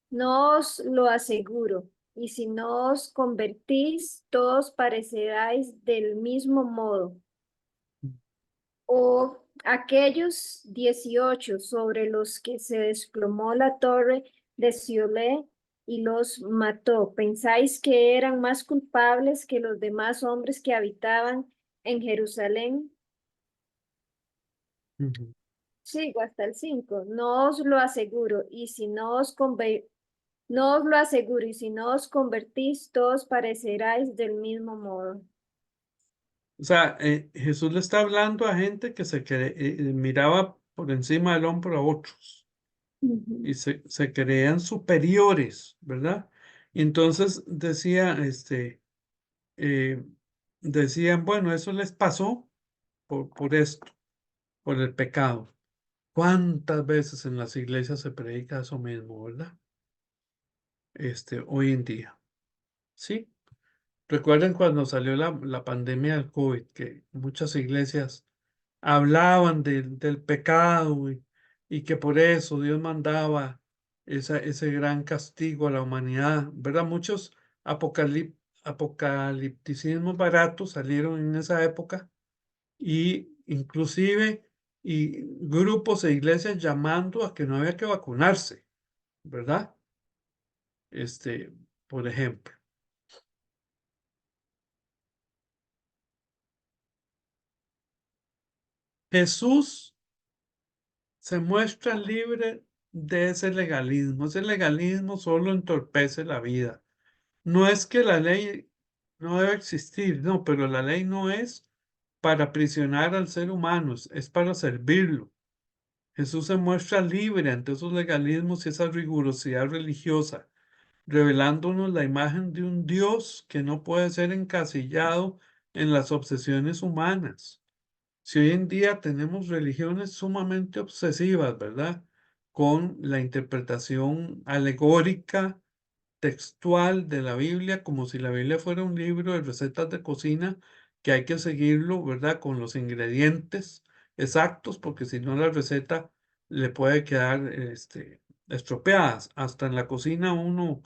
S6: No os lo aseguro, y si no os convertís, todos pareceráis del mismo modo. O aquellos 18 sobre los que se desplomó la torre de Siloé y los mató, ¿pensáis que eran más culpables que los demás hombres que habitaban en Jerusalén?
S2: Ujú.
S6: Sigo hasta el 5. No os lo aseguro, y si no os lo aseguro, y si no os convertís, todos pareceráis del mismo modo.
S2: O sea, Jesús le está hablando a gente que miraba por encima del hombro a otros
S6: Ujú.
S2: y se creían superiores, ¿verdad? Y entonces eh, decían, bueno, eso les pasó por esto, por el pecado. ¿Cuántas veces en las iglesias se predica eso mismo, verdad? Hoy en día. Sí. Recuerden cuando salió la pandemia del COVID, que muchas iglesias hablaban del pecado y que por eso Dios mandaba ese gran castigo a la humanidad, ¿verdad? Muchos apocalipticismos baratos salieron en esa época y inclusive y grupos e iglesias llamando a que no había que vacunarse, ¿verdad? Este, por ejemplo. Jesús se muestra libre de ese legalismo. Ese legalismo solo entorpece la vida. No es que la ley no debe existir, no, pero la ley no es para aprisionar al ser humano, es para servirlo. Jesús se muestra libre ante esos legalismos y esa rigurosidad religiosa, revelándonos la imagen de un Dios que no puede ser encasillado en las obsesiones humanas. Si hoy en día tenemos religiones sumamente obsesivas, ¿verdad? Con la interpretación alegórica, textual de la Biblia, como si la Biblia fuera un libro de recetas de cocina que hay que seguirlo, ¿verdad? Con los ingredientes exactos, porque si no la receta le puede quedar estropeadas. Hasta en la cocina uno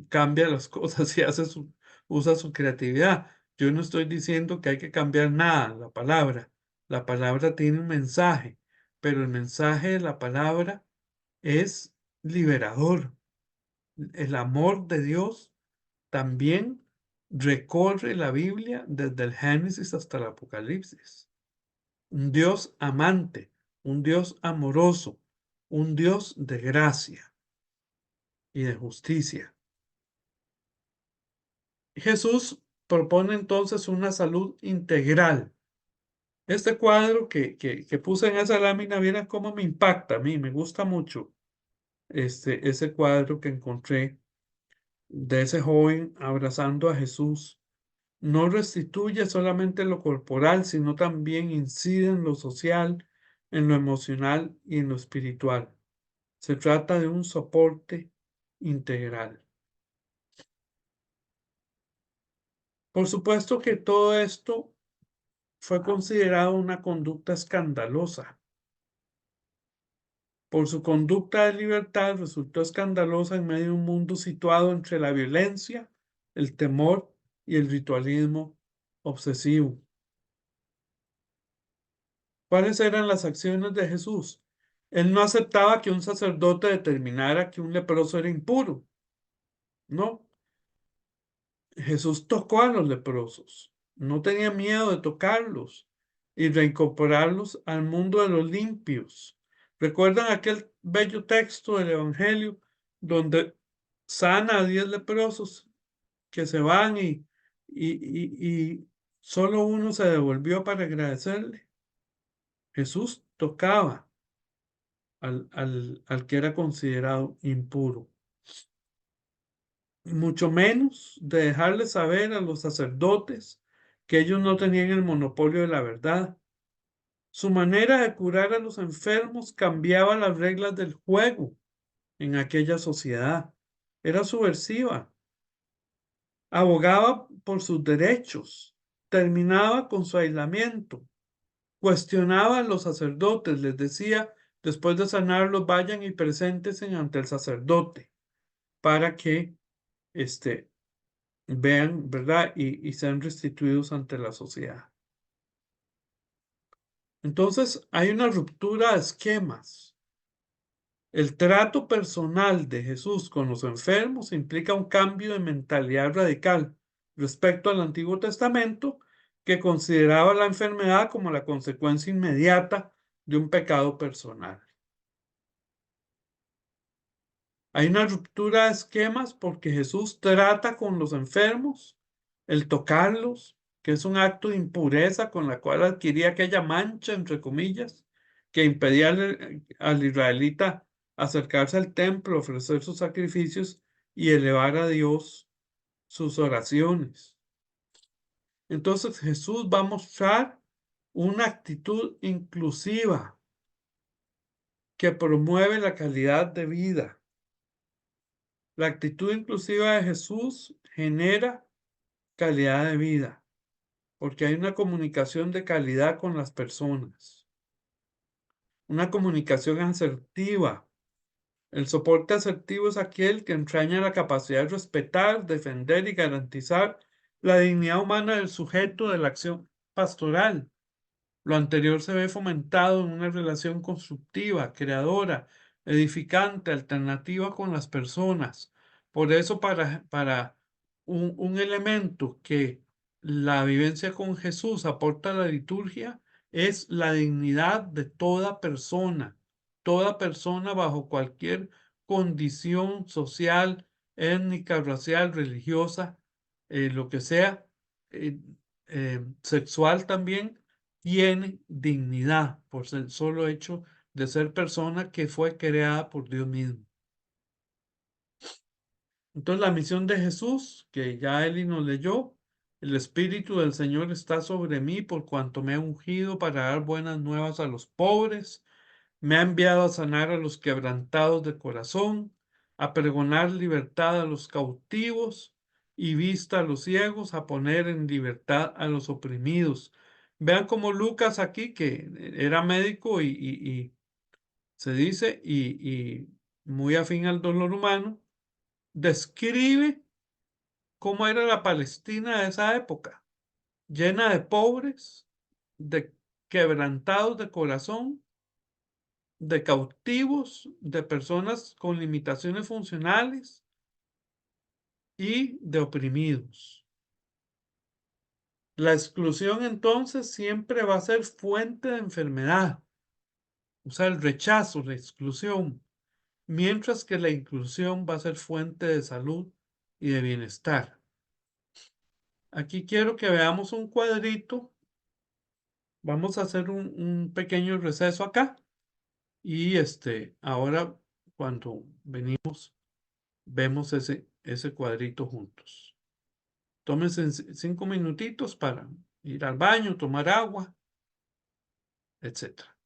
S2: cambia las cosas y usa su creatividad. Yo no estoy diciendo que hay que cambiar nada, la palabra. La palabra tiene un mensaje, pero el mensaje de la palabra es liberador. El amor de Dios también recorre la Biblia desde el Génesis hasta el Apocalipsis. Un Dios amante, un Dios amoroso, un Dios de gracia y de justicia. Jesús propone entonces una salud integral. Este cuadro que puse en esa lámina, viera cómo me impacta a mí, me gusta mucho ese cuadro que encontré de ese joven abrazando a Jesús. No restituye solamente lo corporal, sino también incide en lo social, en lo emocional y en lo espiritual. Se trata de un soporte integral. Por supuesto que todo esto fue considerado una conducta escandalosa. Por su conducta de libertad resultó escandalosa en medio de un mundo situado entre la violencia, el temor y el ritualismo obsesivo. ¿Cuáles eran las acciones de Jesús? Él no aceptaba que un sacerdote determinara que un leproso era impuro. No, Jesús tocó a los leprosos. No tenía miedo de tocarlos y reincorporarlos al mundo de los limpios. ¿Recuerdan aquel bello texto del Evangelio donde sana a 10 leprosos que se van y solo uno se devolvió para agradecerle? Jesús tocaba al que era considerado impuro. Mucho menos de dejarles saber a los sacerdotes que ellos no tenían el monopolio de la verdad. Su manera de curar a los enfermos cambiaba las reglas del juego en aquella sociedad. Era subversiva. Abogaba por sus derechos. Terminaba con su aislamiento. Cuestionaba a los sacerdotes. Les decía, después de sanarlos, vayan y preséntense ante el sacerdote para que vean, ¿verdad? Y sean restituidos ante la sociedad. Entonces, hay una ruptura de esquemas. El trato personal de Jesús con los enfermos implica un cambio de mentalidad radical respecto al Antiguo Testamento, que consideraba la enfermedad como la consecuencia inmediata de un pecado personal. Hay una ruptura de esquemas porque Jesús trata con los enfermos, el tocarlos, que es un acto de impureza con la cual adquiría aquella mancha, entre comillas, que impedía al israelita acercarse al templo, ofrecer sus sacrificios y elevar a Dios sus oraciones. Entonces Jesús va a mostrar una actitud inclusiva que promueve la calidad de vida. La actitud inclusiva de Jesús genera calidad de vida, porque hay una comunicación de calidad con las personas, una comunicación asertiva. El soporte asertivo es aquel que entraña la capacidad de respetar, defender y garantizar la dignidad humana del sujeto de la acción pastoral. Lo anterior se ve fomentado en una relación constructiva, creadora, edificante, alternativa con las personas. Por eso, para un elemento que la vivencia con Jesús aporta a la liturgia es la dignidad de toda persona bajo cualquier condición social, étnica, racial, religiosa, lo que sea, eh, sexual también tiene dignidad por el solo hecho de ser persona que fue creada por Dios mismo. Entonces la misión de Jesús, que ya Eli nos leyó, el Espíritu del Señor está sobre mí por cuanto me ha ungido para dar buenas nuevas a los pobres, me ha enviado a sanar a los quebrantados de corazón, a pregonar libertad a los cautivos y vista a los ciegos, a poner en libertad a los oprimidos. Vean cómo Lucas aquí, que era médico y se dice, y muy afín al dolor humano, describe cómo era la Palestina de esa época. llena de pobres, de quebrantados de corazón, de cautivos, de personas con limitaciones funcionales y de oprimidos. La exclusión entonces siempre va a ser fuente de enfermedad, o sea, el rechazo, la exclusión, mientras que la inclusión va a ser fuente de salud y de bienestar. Aquí quiero que veamos un cuadrito. Vamos a hacer un pequeño receso acá y ahora cuando venimos vemos ese cuadrito juntos. Tómense 5 minutitos para ir al baño, tomar agua, etcétera.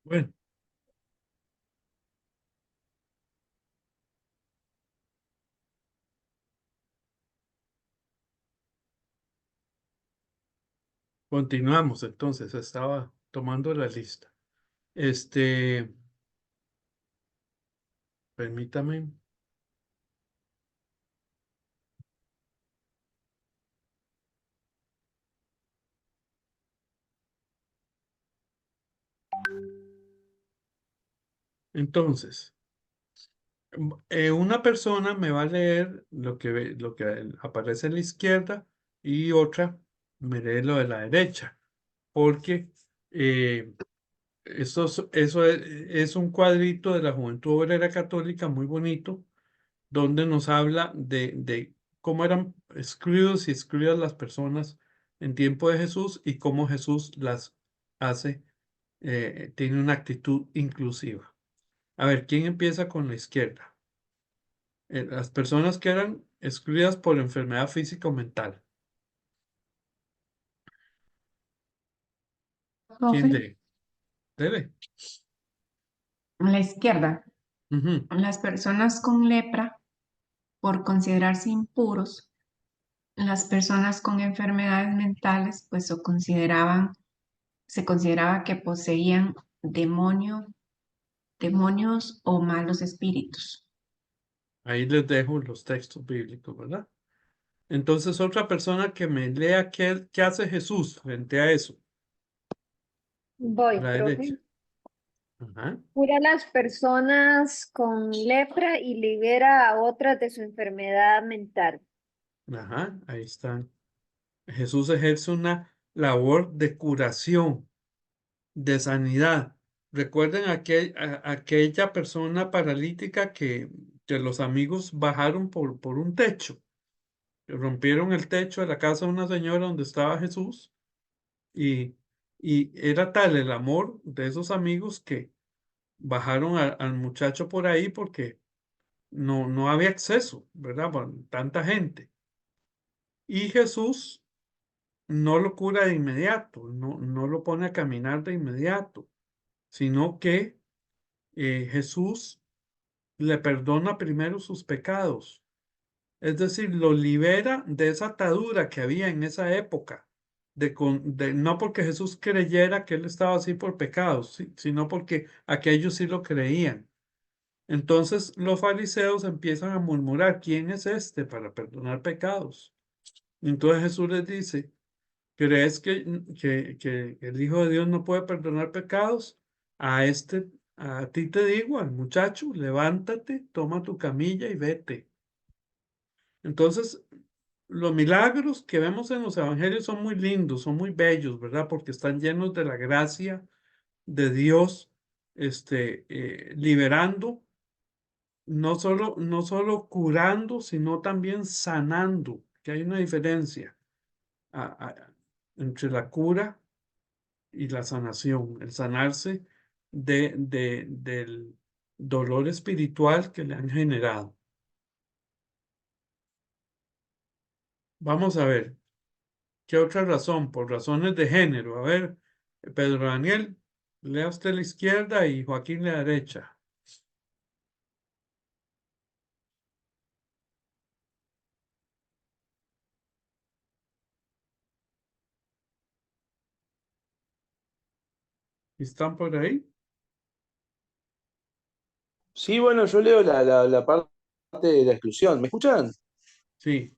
S2: Bueno, continuamos entonces. Estaba tomando la lista. Este, permítame. Entonces, una persona me va a leer lo que aparece a la izquierda y otra me lee lo de la derecha, porque eso es un cuadrito de la Juventud Obrera Católica muy bonito, donde nos habla de cómo eran excluidos y excluidas las personas en tiempo de Jesús y cómo Jesús las hace, tiene una actitud inclusiva. A ver, ¿quién empieza con la izquierda? Las personas que eran excluidas por enfermedad física o mental. ¿Quién
S1: Profe,
S2: lee? Dele.
S1: a la izquierda,
S2: Ujú.
S1: las personas con lepra, por considerarse impuros, las personas con enfermedades mentales, pues se consideraba que poseían demonios o malos espíritus.
S2: Ahí les dejo los textos bíblicos, ¿verdad? Entonces, otra persona que me lea qué hace Jesús frente a eso, a
S6: Voy,
S2: la derecha.
S6: profe.
S2: Ajá,
S6: Cura a las personas con lepra y libera a otras de su enfermedad mental.
S2: ajá, ahí están. Jesús ejerce una labor de curación, de sanidad. Recuerden aquella persona paralítica que los amigos bajaron por un techo. Rompieron el techo de la casa de una señora donde estaba Jesús y, y era tal el amor de esos amigos que bajaron al muchacho por ahí porque no había acceso, ¿verdad? Por tanta gente. Y Jesús no lo cura de inmediato, no lo pone a caminar de inmediato, sino que Jesús le perdona primero sus pecados. Es decir, lo libera de esa atadura que había en esa época, no porque Jesús creyera que él estaba así por pecados, sino porque aquellos sí lo creían. Entonces los fariseos empiezan a murmurar, ¿quién es este para perdonar pecados? Entonces Jesús les dice, ¿crees que el Hijo de Dios no puede perdonar pecados? A ti te digo, al muchacho, levántate, toma tu camilla y vete. Entonces, los milagros que vemos en los evangelios son muy lindos, son muy bellos, ¿verdad? Porque están llenos de la gracia de Dios, liberando, no solo curando, sino también sanando, que hay una diferencia a- a- entre la cura y la sanación, el sanarse del dolor espiritual que le han generado. Vamos a ver. ¿Qué otra razón? Por razones de género. A ver, Pedro Daniel, lea usted a la izquierda y Joaquín a la derecha. ¿Están por ahí?
S7: Sí, bueno, yo leo la parte de la exclusión. ¿Me escuchan?
S2: Sí.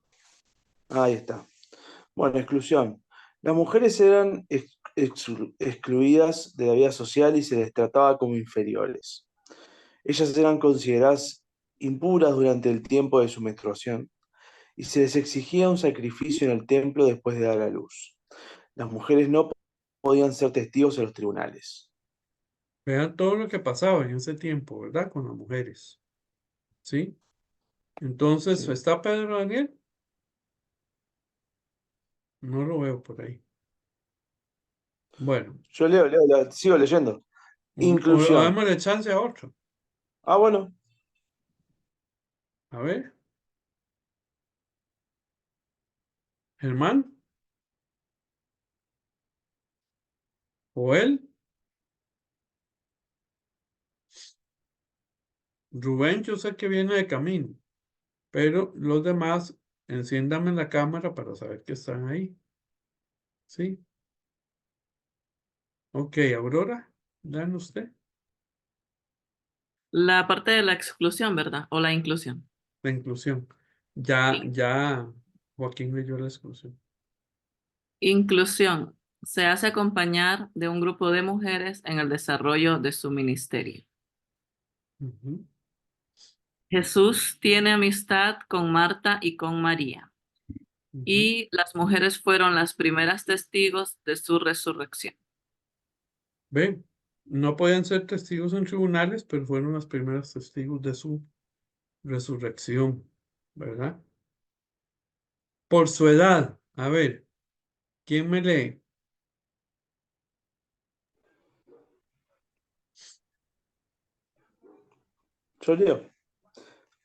S7: Ahí está. Bueno, exclusión. Las mujeres eran excluidas de la vida social y se les trataba como inferiores. Ellas eran consideradas impuras durante el tiempo de su menstruación y se les exigía un sacrificio en el templo después de dar a luz. Las mujeres no podían ser testigos en los tribunales.
S2: Vean todo lo que pasaba en ese tiempo, ¿verdad? Con las mujeres. ¿Sí? Entonces,
S7: Sí.
S2: ¿está Pedro Daniel? No lo veo por ahí. Bueno,
S7: Yo sigo leyendo.
S2: o
S7: Inclusión.
S2: démosle chance a otro.
S7: Ah, bueno.
S2: A ver, Germán, Joel, Rubén, yo sé que viene de camino, pero los demás, enciéndame la cámara para saber que están ahí. ¿Sí? Ok, Aurora, ¿dan usted?
S4: La parte de la exclusión, ¿verdad? O la inclusión.
S2: La inclusión. Ya,
S4: Sí.
S2: ya, Joaquín leyó la exclusión.
S4: Inclusión. Se hace acompañar de un grupo de mujeres en el desarrollo de su ministerio.
S2: Ujú,
S4: Jesús tiene amistad con Marta y con María,
S2: ujú.
S4: y las mujeres fueron las primeras testigos de su resurrección.
S2: Ven, no podían ser testigos en tribunales, pero fueron los primeros testigos de su resurrección, ¿verdad? Por su edad, a ver, ¿quién me lee?
S7: Yo leo.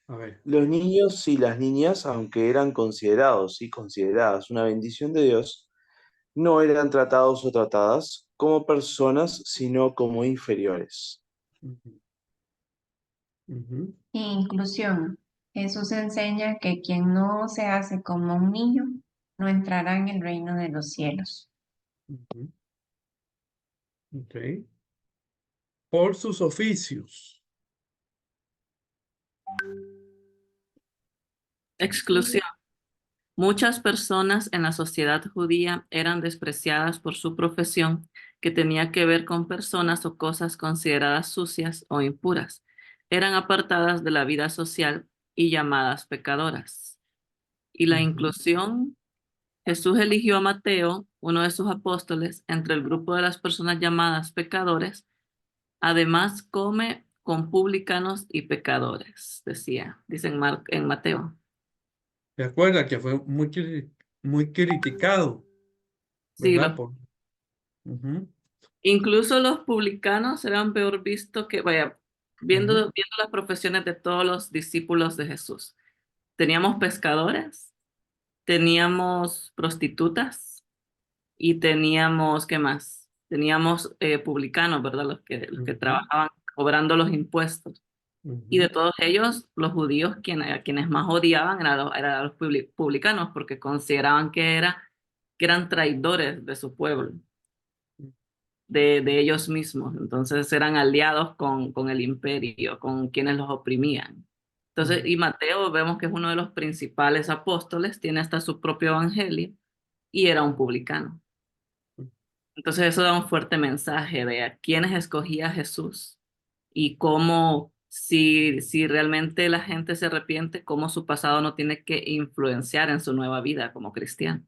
S2: A ver.
S7: Los niños y las niñas, aunque eran considerados y consideradas una bendición de Dios, no eran tratados o tratadas como personas, sino como inferiores.
S2: Ujú, ujú,
S1: Inclusión. Jesús enseña que quien no se hace como un niño no entrará en el reino de los cielos.
S2: ujú, ok. Por sus oficios.
S4: Exclusión. Muchas personas en la sociedad judía eran despreciadas por su profesión, que tenía que ver con personas o cosas consideradas sucias o impuras. Eran apartadas de la vida social y llamadas pecadoras. Y la
S2: Ujú,
S4: inclusión, Jesús eligió a Mateo, uno de sus apóstoles, entre el grupo de las personas llamadas pecadores. Además, come con publicanos y pecadores, dice en Mateo.
S2: ¿se acuerda que fue muy criticado,
S4: Sí,
S2: ¿verdad? Ujú,
S4: incluso los publicanos eran peor vistos que, vaya,
S2: ujú,
S4: viendo las profesiones de todos los discípulos de Jesús. Teníamos pescadores, teníamos prostitutas y teníamos, ¿qué más? Teníamos publicanos, ¿verdad? Los que
S2: ujú,
S4: trabajaban cobrando los impuestos. Y de
S2: ujú,
S4: todos ellos, los judíos, a quienes más odiaban eran los publicanos, porque consideraban que eran traidores de su pueblo, de ellos mismos. Entonces eran aliados con el imperio, con quienes los oprimían. Entonces,
S2: ujú,
S4: y Mateo vemos que es uno de los principales apóstoles, tiene hasta su propio evangelio y era un publicano. Entonces eso da un fuerte mensaje de a quiénes escogía Jesús y cómo, si realmente la gente se arrepiente, cómo su pasado no tiene que influenciar en su nueva vida como cristiano.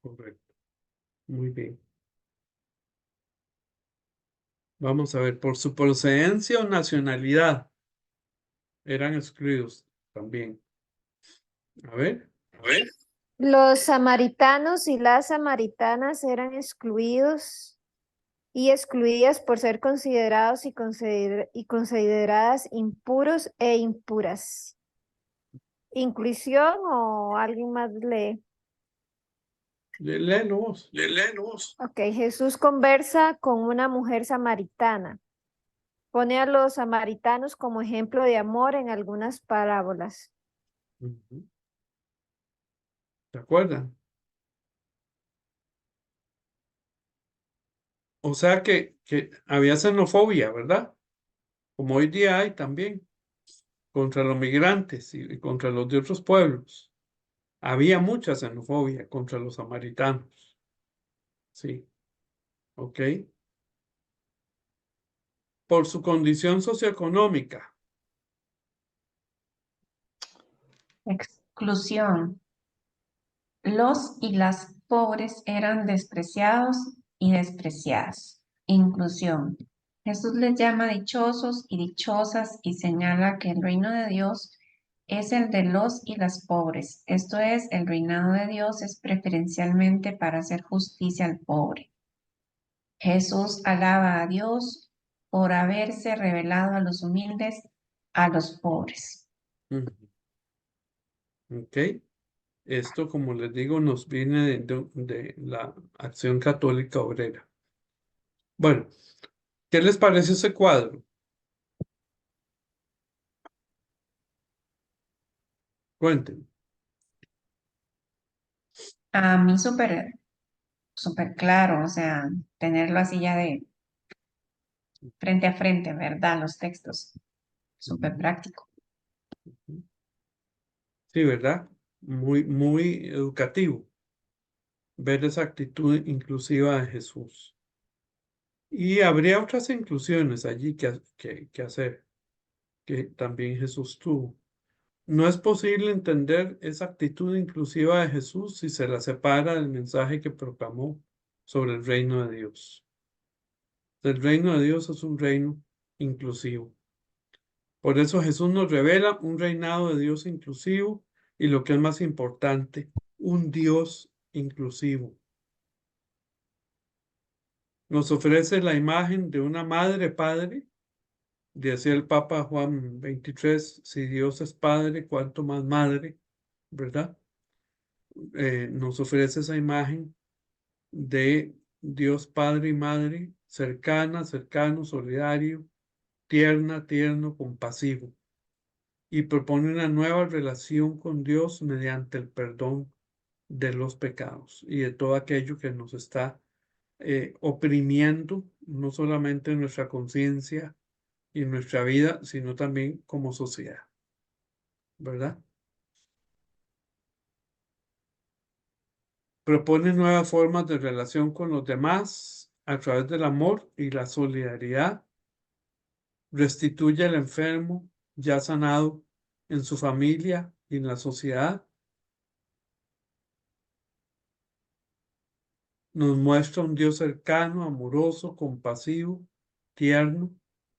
S2: correcto. Muy bien. Vamos a ver, por su procedencia o nacionalidad eran excluidos también. A ver.
S6: Los samaritanos y las samaritanas eran excluidos y excluidas por ser considerados y consideradas impuros e impuras. ¿Inclusión o alguien más lee?
S2: Léelo vos.
S6: Ok, Jesús conversa con una mujer samaritana. Pone a los samaritanos como ejemplo de amor en algunas parábolas.
S2: Ujú, ¿se acuerdan? O sea que había xenofobia, ¿verdad? Como hoy día hay también, contra los migrantes y contra los de otros pueblos. Había mucha xenofobia contra los samaritanos. Sí, ok. Por su condición socioeconómica.
S1: Exclusión. Los y las pobres eran despreciados y despreciadas. Inclusión. Jesús les llama dichosos y dichosas y señala que el reino de Dios es el de los y las pobres. Esto es, el reinado de Dios es preferencialmente para hacer justicia al pobre. Jesús alaba a Dios por haberse revelado a los humildes, a los pobres.
S2: Ujú, ok. Esto, como les digo, nos viene de la Acción Católica Obrera. Bueno, ¿qué les parece ese cuadro? Cuéntenme.
S1: A mí súper, súper claro, o sea, tenerlo así ya de frente a frente, ¿verdad? Los textos, súper práctico.
S2: Sí, ¿verdad? Muy, muy educativo ver esa actitud inclusiva de Jesús. Y habría otras inclusiones allí que hacer, que también Jesús tuvo. No es posible entender esa actitud inclusiva de Jesús si se la separa del mensaje que proclamó sobre el reino de Dios. El reino de Dios es un reino inclusivo. Por eso Jesús nos revela un reinado de Dios inclusivo y lo que es más importante, un Dios inclusivo. Nos ofrece la imagen de una madre padre, decía el Papa Juan XXIII, si Dios es padre, cuánto más madre, ¿verdad? Nos ofrece esa imagen de Dios Padre y Madre, cercana, cercano, solidario, tierna, tierno, compasivo, y propone una nueva relación con Dios mediante el perdón de los pecados y de todo aquello que nos está oprimiendo, no solamente en nuestra conciencia y en nuestra vida, sino también como sociedad, ¿verdad? Propone nuevas formas de relación con los demás a través del amor y la solidaridad. Restituye al enfermo ya sanado en su familia y en la sociedad. Nos muestra un Dios cercano, amoroso, compasivo, tierno,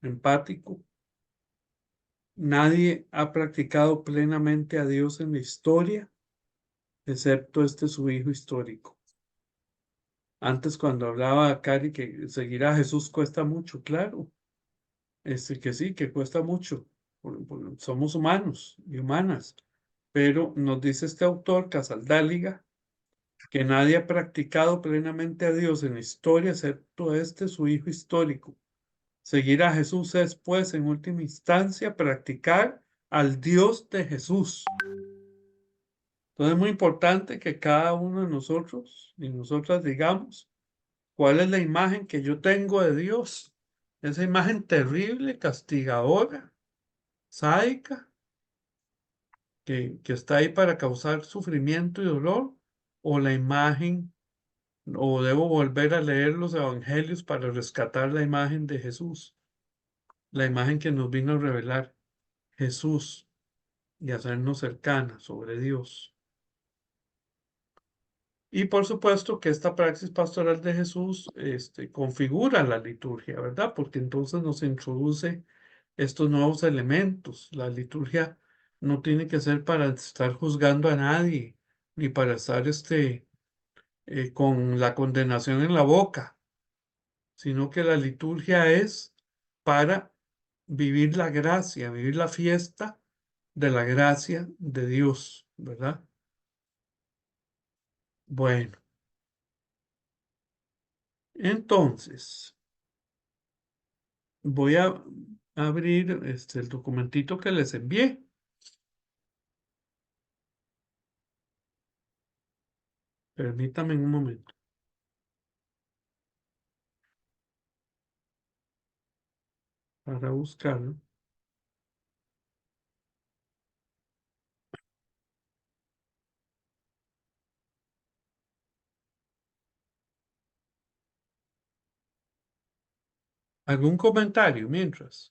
S2: empático. Nadie ha practicado plenamente a Dios en la historia, excepto este su hijo histórico. Antes, cuando hablaba a Cari que seguir a Jesús cuesta mucho, claro. Que sí, que cuesta mucho. Somos humanos y humanas. Pero nos dice este autor, Casaldáliga, que nadie ha practicado plenamente a Dios en la historia excepto este su hijo histórico. Seguir a Jesús es, pues, en última instancia, practicar al Dios de Jesús. Entonces es muy importante que cada uno de nosotros y nosotras digamos cuál es la imagen que yo tengo de Dios. Esa imagen terrible, castigadora, sádica, que está ahí para causar sufrimiento y dolor, o la imagen, o debo volver a leer los evangelios para rescatar la imagen de Jesús, la imagen que nos vino a revelar Jesús y hacernos cercanas sobre Dios. Y por supuesto que esta praxis pastoral de Jesús configura la liturgia, ¿verdad? Porque entonces nos introduce estos nuevos elementos. La liturgia no tiene que ser para estar juzgando a nadie, ni para estar con la condenación en la boca, sino que la liturgia es para vivir la gracia, vivir la fiesta de la gracia de Dios, ¿verdad? Bueno, entonces voy a abrir el documentito que les envié. Permítame un momento para buscarlo. ¿Algún comentario mientras?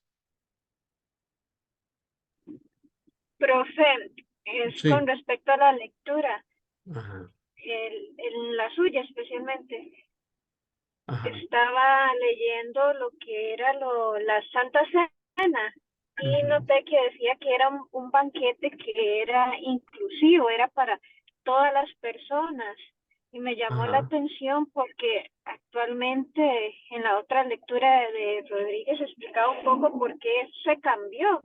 S6: Profe, es con
S2: Sí.
S6: respecto a la lectura,
S2: Ajá,
S6: en la suya especialmente.
S2: ajá,
S6: Estaba leyendo lo que era la Santa Cena y
S2: ujú,
S6: noté que decía que era un banquete que era inclusivo, era para todas las personas. Y me llamó la
S2: ajá,
S6: atención porque actualmente en la otra lectura de Rodríguez explicaba un poco por qué eso se cambió,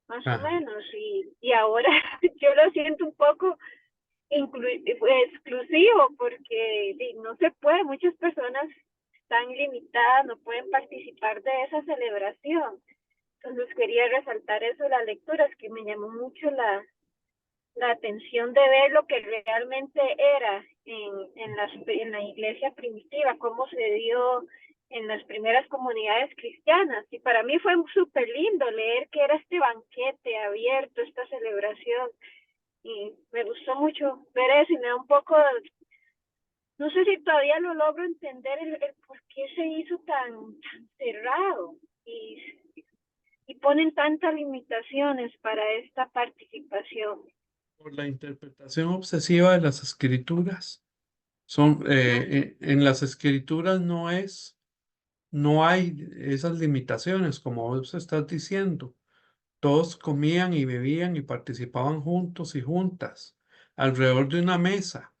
S6: más o
S2: ajá.
S6: menos. Y ahora yo lo siento un poco exclusivo porque no se puede, muchas personas están limitadas, no pueden participar de esa celebración. Entonces quería resaltar eso de las lecturas, que me llamó mucho la atención de ver lo que realmente era en la iglesia primitiva, cómo se dio en las primeras comunidades cristianas. Y para mí fue súper lindo leer que era este banquete abierto, esta celebración. Y me gustó mucho ver eso y me da un poco, no sé si todavía lo logro entender el por qué se hizo tan cerrado y ponen tantas limitaciones para esta participación.
S2: Por la interpretación obsesiva de las escrituras.
S6: Ajá.
S2: En las escrituras no hay esas limitaciones, como vos estás diciendo. Todos comían y bebían y participaban juntos y juntas, alrededor de una mesa,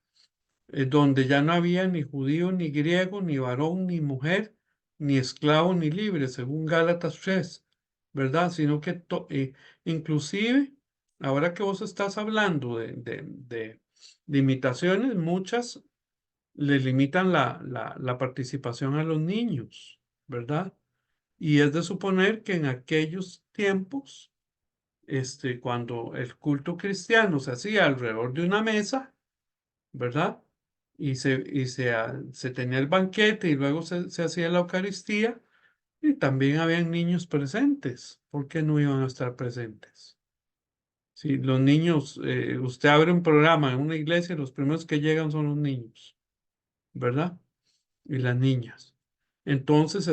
S2: donde ya no había ni judío ni griego, ni varón ni mujer, ni esclavo ni libre, según Gálatas 3, ¿verdad? Sino que inclusive, ahora que vos estás hablando de limitaciones, muchas le limitan la participación a los niños, ¿verdad? Y es de suponer que en aquellos tiempos, cuando el culto cristiano se hacía alrededor de una mesa, ¿verdad? Se tenía el banquete y luego se hacía la Eucaristía y también habían niños presentes. ¿Por qué no iban a estar presentes? Si los niños, usted abre un programa en una iglesia, los primeros que llegan son los niños, ¿verdad? Y las niñas. Entonces,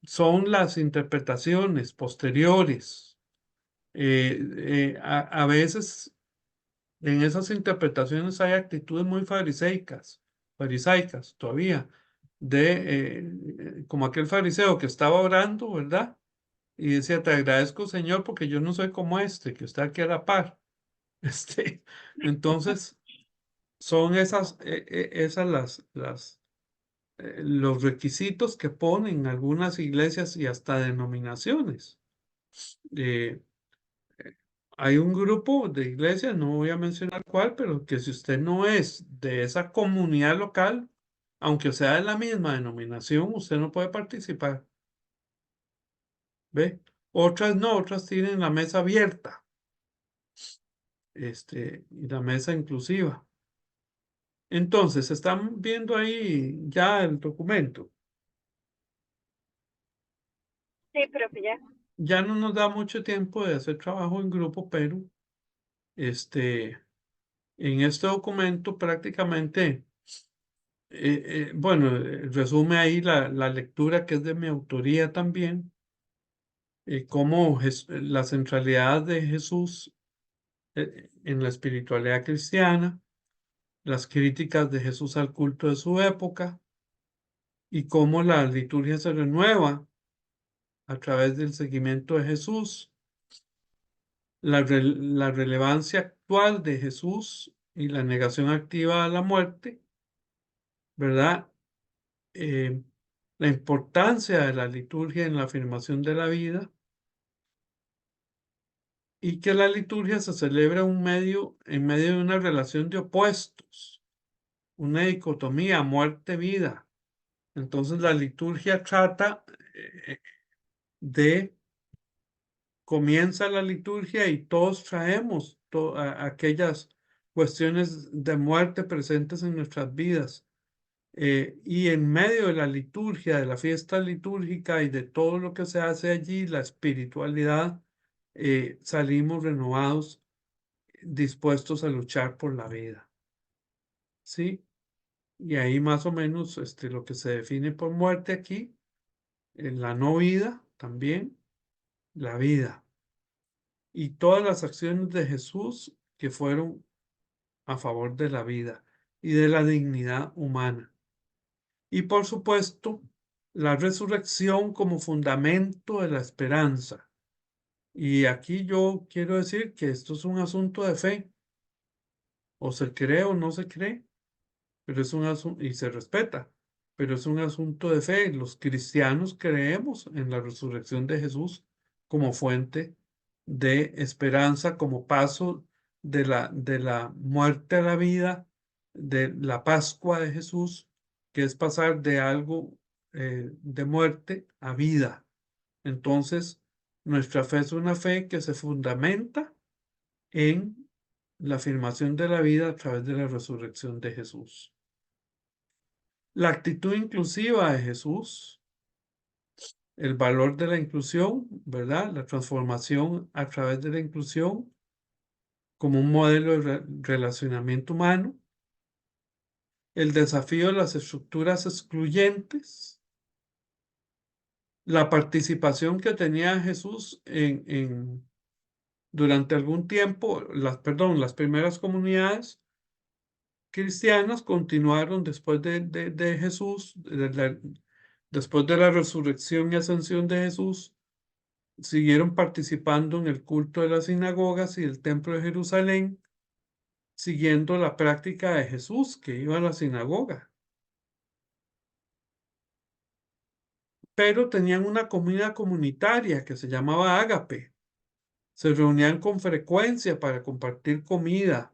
S2: son las interpretaciones posteriores. A veces en esas interpretaciones hay actitudes muy farisaicas todavía, como aquel fariseo que estaba orando, ¿verdad? Y decía, te agradezco, Señor, porque yo no soy como que está aquí a la par. Este, entonces, son esas los requisitos que ponen algunas iglesias y hasta denominaciones. Eh, Hay un grupo de iglesias, no voy a mencionar cuál, pero que si usted no es de esa comunidad local, aunque sea de la misma denominación, usted no puede participar. ¿Ve? Otras no, otras tienen la mesa abierta, y la mesa inclusiva. Entonces, están viendo ahí ya el documento.
S6: Sí, profe, ya.
S2: Ya no nos da mucho tiempo de hacer trabajo en grupo, pero en este documento prácticamente, bueno, resume ahí la lectura que es de mi autoría también, cómo la centralidad de Jesús en la espiritualidad cristiana, las críticas de Jesús al culto de su época y cómo la liturgia se renueva a través del seguimiento de Jesús, la relevancia actual de Jesús y la negación activa a la muerte, ¿verdad? eh, la importancia de la liturgia en la afirmación de la vida y que la liturgia se celebra en medio de una relación de opuestos, una dicotomía, muerte-vida. Entonces la liturgia trata de, comienza la liturgia y todos traemos aquellas cuestiones de muerte presentes en nuestras vidas. Y en medio de la liturgia, de la fiesta litúrgica y de todo lo que se hace allí, la espiritualidad, salimos renovados, dispuestos a luchar por la vida. ¿Sí? Y ahí más o menos lo que se define por muerte aquí, en la no vida también, la vida. Y todas las acciones de Jesús que fueron a favor de la vida y de la dignidad humana. Y por supuesto, la resurrección como fundamento de la esperanza. Y aquí yo quiero decir que esto es un asunto de fe. O se cree o no se cree, pero es un asunto, y se respeta, pero es un asunto de fe. Los cristianos creemos en la resurrección de Jesús como fuente de esperanza, como paso de la muerte a la vida, de la Pascua de Jesús, que es pasar de algo de muerte a vida. Entonces, nuestra fe es una fe que se fundamenta en la afirmación de la vida a través de la resurrección de Jesús. La actitud inclusiva de Jesús, el valor de la inclusión, ¿verdad? La transformación a través de la inclusión como un modelo de relacionamiento humano, el desafío de las estructuras excluyentes, la participación que tenía Jesús durante algún tiempo, las primeras comunidades cristianas continuaron después de Jesús, después de la resurrección y ascensión de Jesús, siguieron participando en el culto de las sinagogas y del templo de Jerusalén, siguiendo la práctica de Jesús, que iba a la sinagoga. Pero tenían una comida comunitaria que se llamaba ágape. Se reunían con frecuencia para compartir comida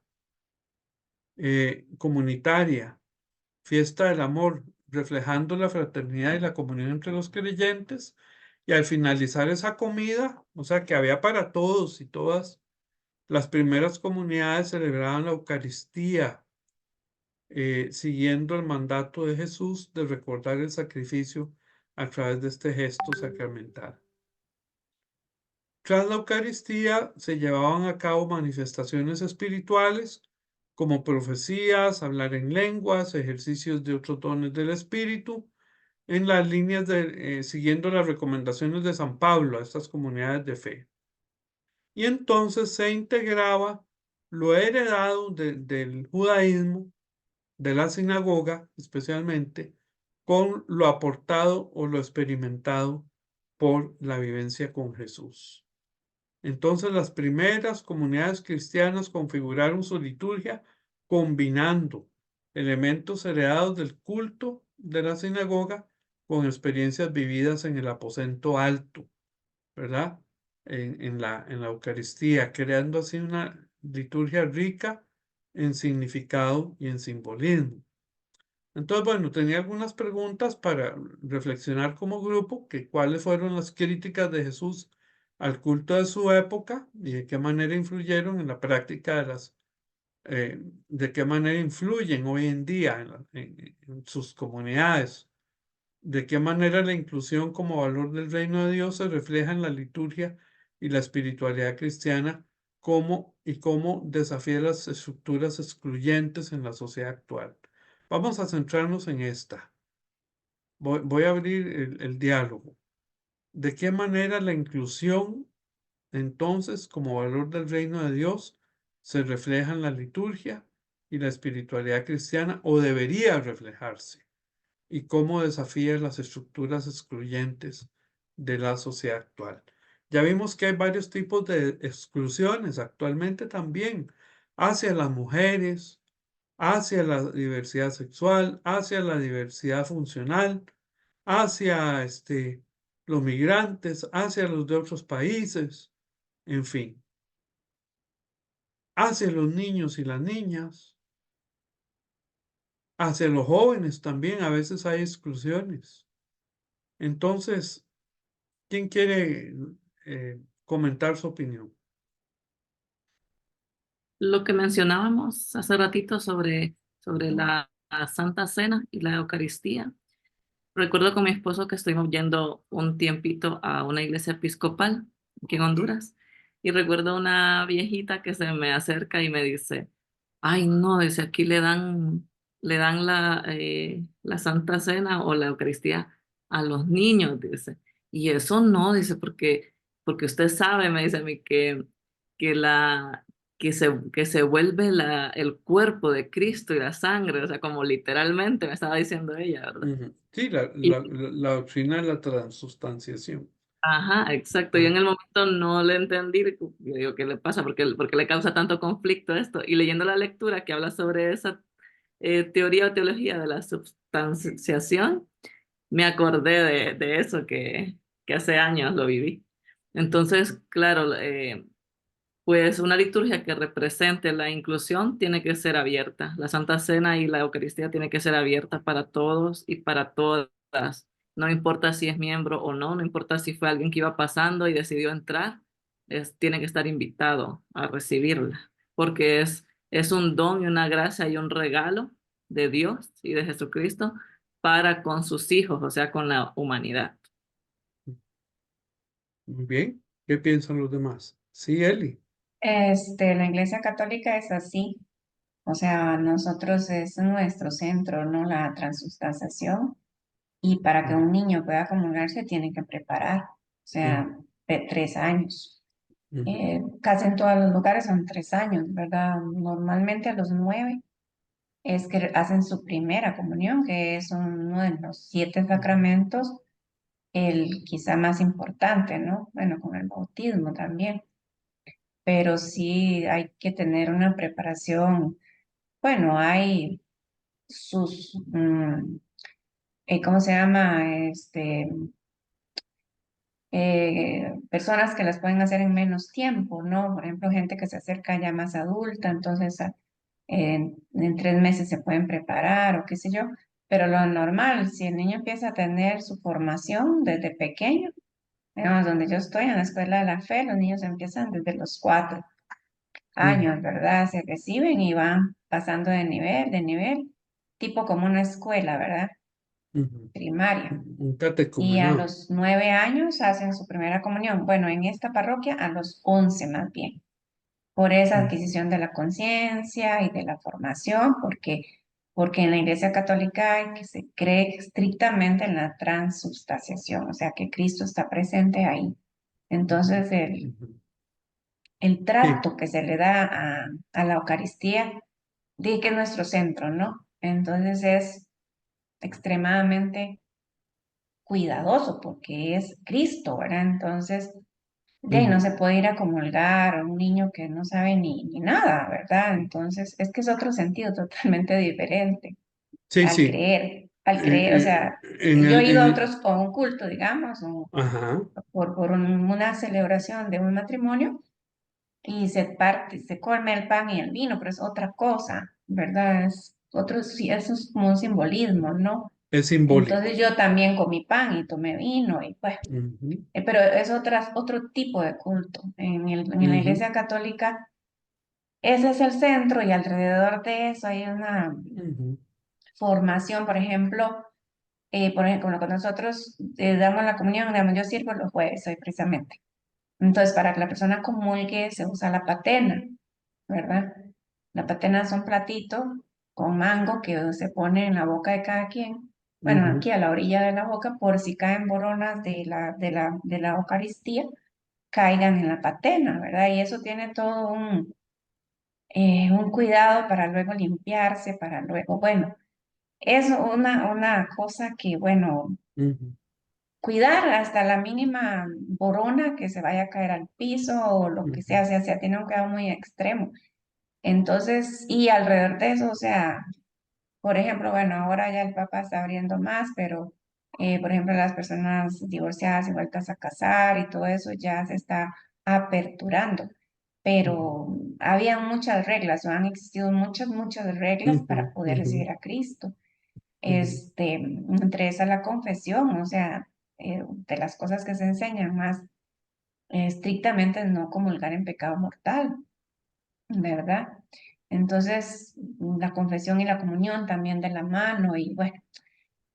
S2: comunitaria, fiesta del amor, reflejando la fraternidad y la comunión entre los creyentes. Y al finalizar esa comida, o sea que había para todos y todas, las primeras comunidades celebraban la Eucaristía, siguiendo el mandato de Jesús de recordar el sacrificio a través de este gesto sacramental. Tras la Eucaristía se llevaban a cabo manifestaciones espirituales como profecías, hablar en lenguas, ejercicios de otros dones del Espíritu, en las líneas siguiendo las recomendaciones de San Pablo a estas comunidades de fe. Y entonces se integraba lo heredado del judaísmo, de la sinagoga especialmente, con lo aportado o lo experimentado por la vivencia con Jesús. Entonces las primeras comunidades cristianas configuraron su liturgia combinando elementos heredados del culto de la sinagoga con experiencias vividas en el aposento alto, ¿verdad? En la Eucaristía, creando así una liturgia rica en significado y en simbolismo. Entonces, bueno, tenía algunas preguntas para reflexionar como grupo, que cuáles fueron las críticas de Jesús al culto de su época y de qué manera influyeron en la práctica de qué manera influyen hoy en día en sus comunidades, de qué manera la inclusión como valor del reino de Dios se refleja en la liturgia y la espiritualidad cristiana, cómo desafía las estructuras excluyentes en la sociedad actual. Vamos a centrarnos en esta. Voy a abrir el diálogo. ¿De qué manera la inclusión, entonces, como valor del reino de Dios, se refleja en la liturgia y la espiritualidad cristiana o debería reflejarse? ¿Y cómo desafía las estructuras excluyentes de la sociedad actual? Ya vimos que hay varios tipos de exclusiones actualmente también hacia las mujeres, hacia la diversidad sexual, hacia la diversidad funcional, hacia los migrantes, hacia los de otros países, en fin, hacia los niños y las niñas, hacia los jóvenes también a veces hay exclusiones. Entonces, ¿quién quiere comentar su opinión?
S4: Lo que mencionábamos hace ratito sobre la Santa Cena y la Eucaristía. Recuerdo con mi esposo que estuvimos yendo un tiempito a una iglesia episcopal aquí en Honduras y recuerdo una viejita que se me acerca y me dice, ay no, dice, aquí le dan la Santa Cena o la Eucaristía a los niños, dice. Y eso no, dice, porque usted sabe, me dice a mí, que, la, que se vuelve el cuerpo de Cristo y la sangre, o sea, como literalmente me estaba diciendo ella, ¿verdad?
S2: Ujú. Sí, la doctrina de la transubstanciación.
S4: Ajá, exacto. Yo en el momento no le entendí, yo digo, ¿qué le pasa? Por qué le causa tanto conflicto esto? Y leyendo la lectura que habla sobre esa teoría o teología de la substanciación, me acordé de eso que hace años lo viví. Entonces, claro, pues una liturgia que represente la inclusión tiene que ser abierta. La Santa Cena y la Eucaristía tiene que ser abierta para todos y para todas. No importa si es miembro o no, no importa si fue alguien que iba pasando y decidió entrar. tiene que estar invitado a recibirla, porque es un don y una gracia y un regalo de Dios y de Jesucristo para con sus hijos, o sea, con la humanidad.
S2: Muy bien. ¿Qué piensan los demás? Sí, Eli.
S1: La Iglesia Católica es así, o sea, nosotros es nuestro centro, ¿no? La transustanciación. Y para que
S2: Ujú,
S1: un niño pueda comulgarse tiene que preparar, o
S2: ujú,
S1: sea, de 3 años.
S2: ujú,
S1: Casi en todos los lugares son 3 años, ¿verdad? Normalmente a los 9 es que hacen su primera comunión, que es uno de los 7 sacramentos, el quizá más importante, ¿no? Bueno, con el bautismo también, pero sí hay que tener una preparación. Bueno, hay sus, ¿cómo se llama? Personas que las pueden hacer en menos tiempo, ¿no? Por ejemplo, gente que se acerca ya más adulta, entonces en 3 meses se pueden preparar o qué sé yo, pero lo normal, si el niño empieza a tener su formación desde pequeño, digamos, donde yo estoy en la escuela de la fe, los niños empiezan desde los 4 años, ¿verdad? Se reciben y van pasando de nivel, tipo como una escuela, ¿verdad?
S2: ujú.
S1: Primaria.
S2: Un
S1: Y a
S2: catecumenado.
S1: los 9 años hacen su primera comunión. Bueno, en esta parroquia a los 11 más bien, por esa
S2: Ujú,
S1: adquisición de la conciencia y de la formación, porque en la Iglesia Católica hay que se cree estrictamente en la transubstanciación, o sea que Cristo está presente ahí.
S2: ujú,
S1: Entonces,
S2: ujú.
S1: el
S2: Sí,
S1: trato que se le da a la Eucaristía, di que es nuestro centro, ¿no? Entonces es extremadamente cuidadoso porque es Cristo, ¿verdad? Entonces, de ahí no
S2: ujú.
S1: se puede ir a comulgar a un niño que no sabe ni nada, ¿verdad? Entonces, es que es otro sentido totalmente diferente
S2: Sí, sí.
S1: al creer, o sea,
S2: En
S1: yo he
S2: el,
S1: ido a
S2: en,
S1: otros a un culto, digamos, o
S2: ajá.
S1: una celebración de un matrimonio y se parte, se come el pan y el vino, pero es otra cosa, ¿verdad? Es otro, sí, eso es como un simbolismo, ¿no?
S2: Es simbólico.
S1: Entonces yo también comí pan y tomé vino y pues,
S2: Ujú,
S1: pero es otro tipo de culto. En la
S2: ujú,
S1: Iglesia Católica ese es el centro y alrededor de eso hay una
S2: ujú,
S1: formación, por ejemplo, cuando nosotros damos la comunión, digamos, yo sirvo los jueves hoy precisamente. Entonces, para que la persona comulgue se usa la patena, ¿verdad? La patena es un platito con mango que se pone en la boca de cada quien. Bueno,
S2: ujú,
S1: aquí a la orilla de la boca, por si caen boronas de la Eucaristía, caigan en la patena, ¿verdad? Y eso tiene todo un cuidado para luego limpiarse, para luego, bueno, es una cosa que, bueno,
S2: ujú,
S1: cuidar hasta la mínima borona que se vaya a caer al piso o lo que
S2: ujú,
S1: sea, tiene un cuidado muy extremo. Entonces, y alrededor de eso, o sea, por ejemplo, bueno, ahora ya el Papa está abriendo más, pero, por ejemplo, las personas divorciadas y vueltas a casar y todo eso ya se está aperturando.
S2: ujú,
S1: Pero había muchas reglas, o han existido muchas reglas
S2: ujú,
S1: para poder
S2: ujú,
S1: recibir a Cristo.
S2: ujú.
S1: Entre esas la confesión, o sea, de las cosas que se enseñan más estrictamente es no comulgar en pecado mortal, ¿verdad? Entonces, la confesión y la comunión también de la mano, y bueno,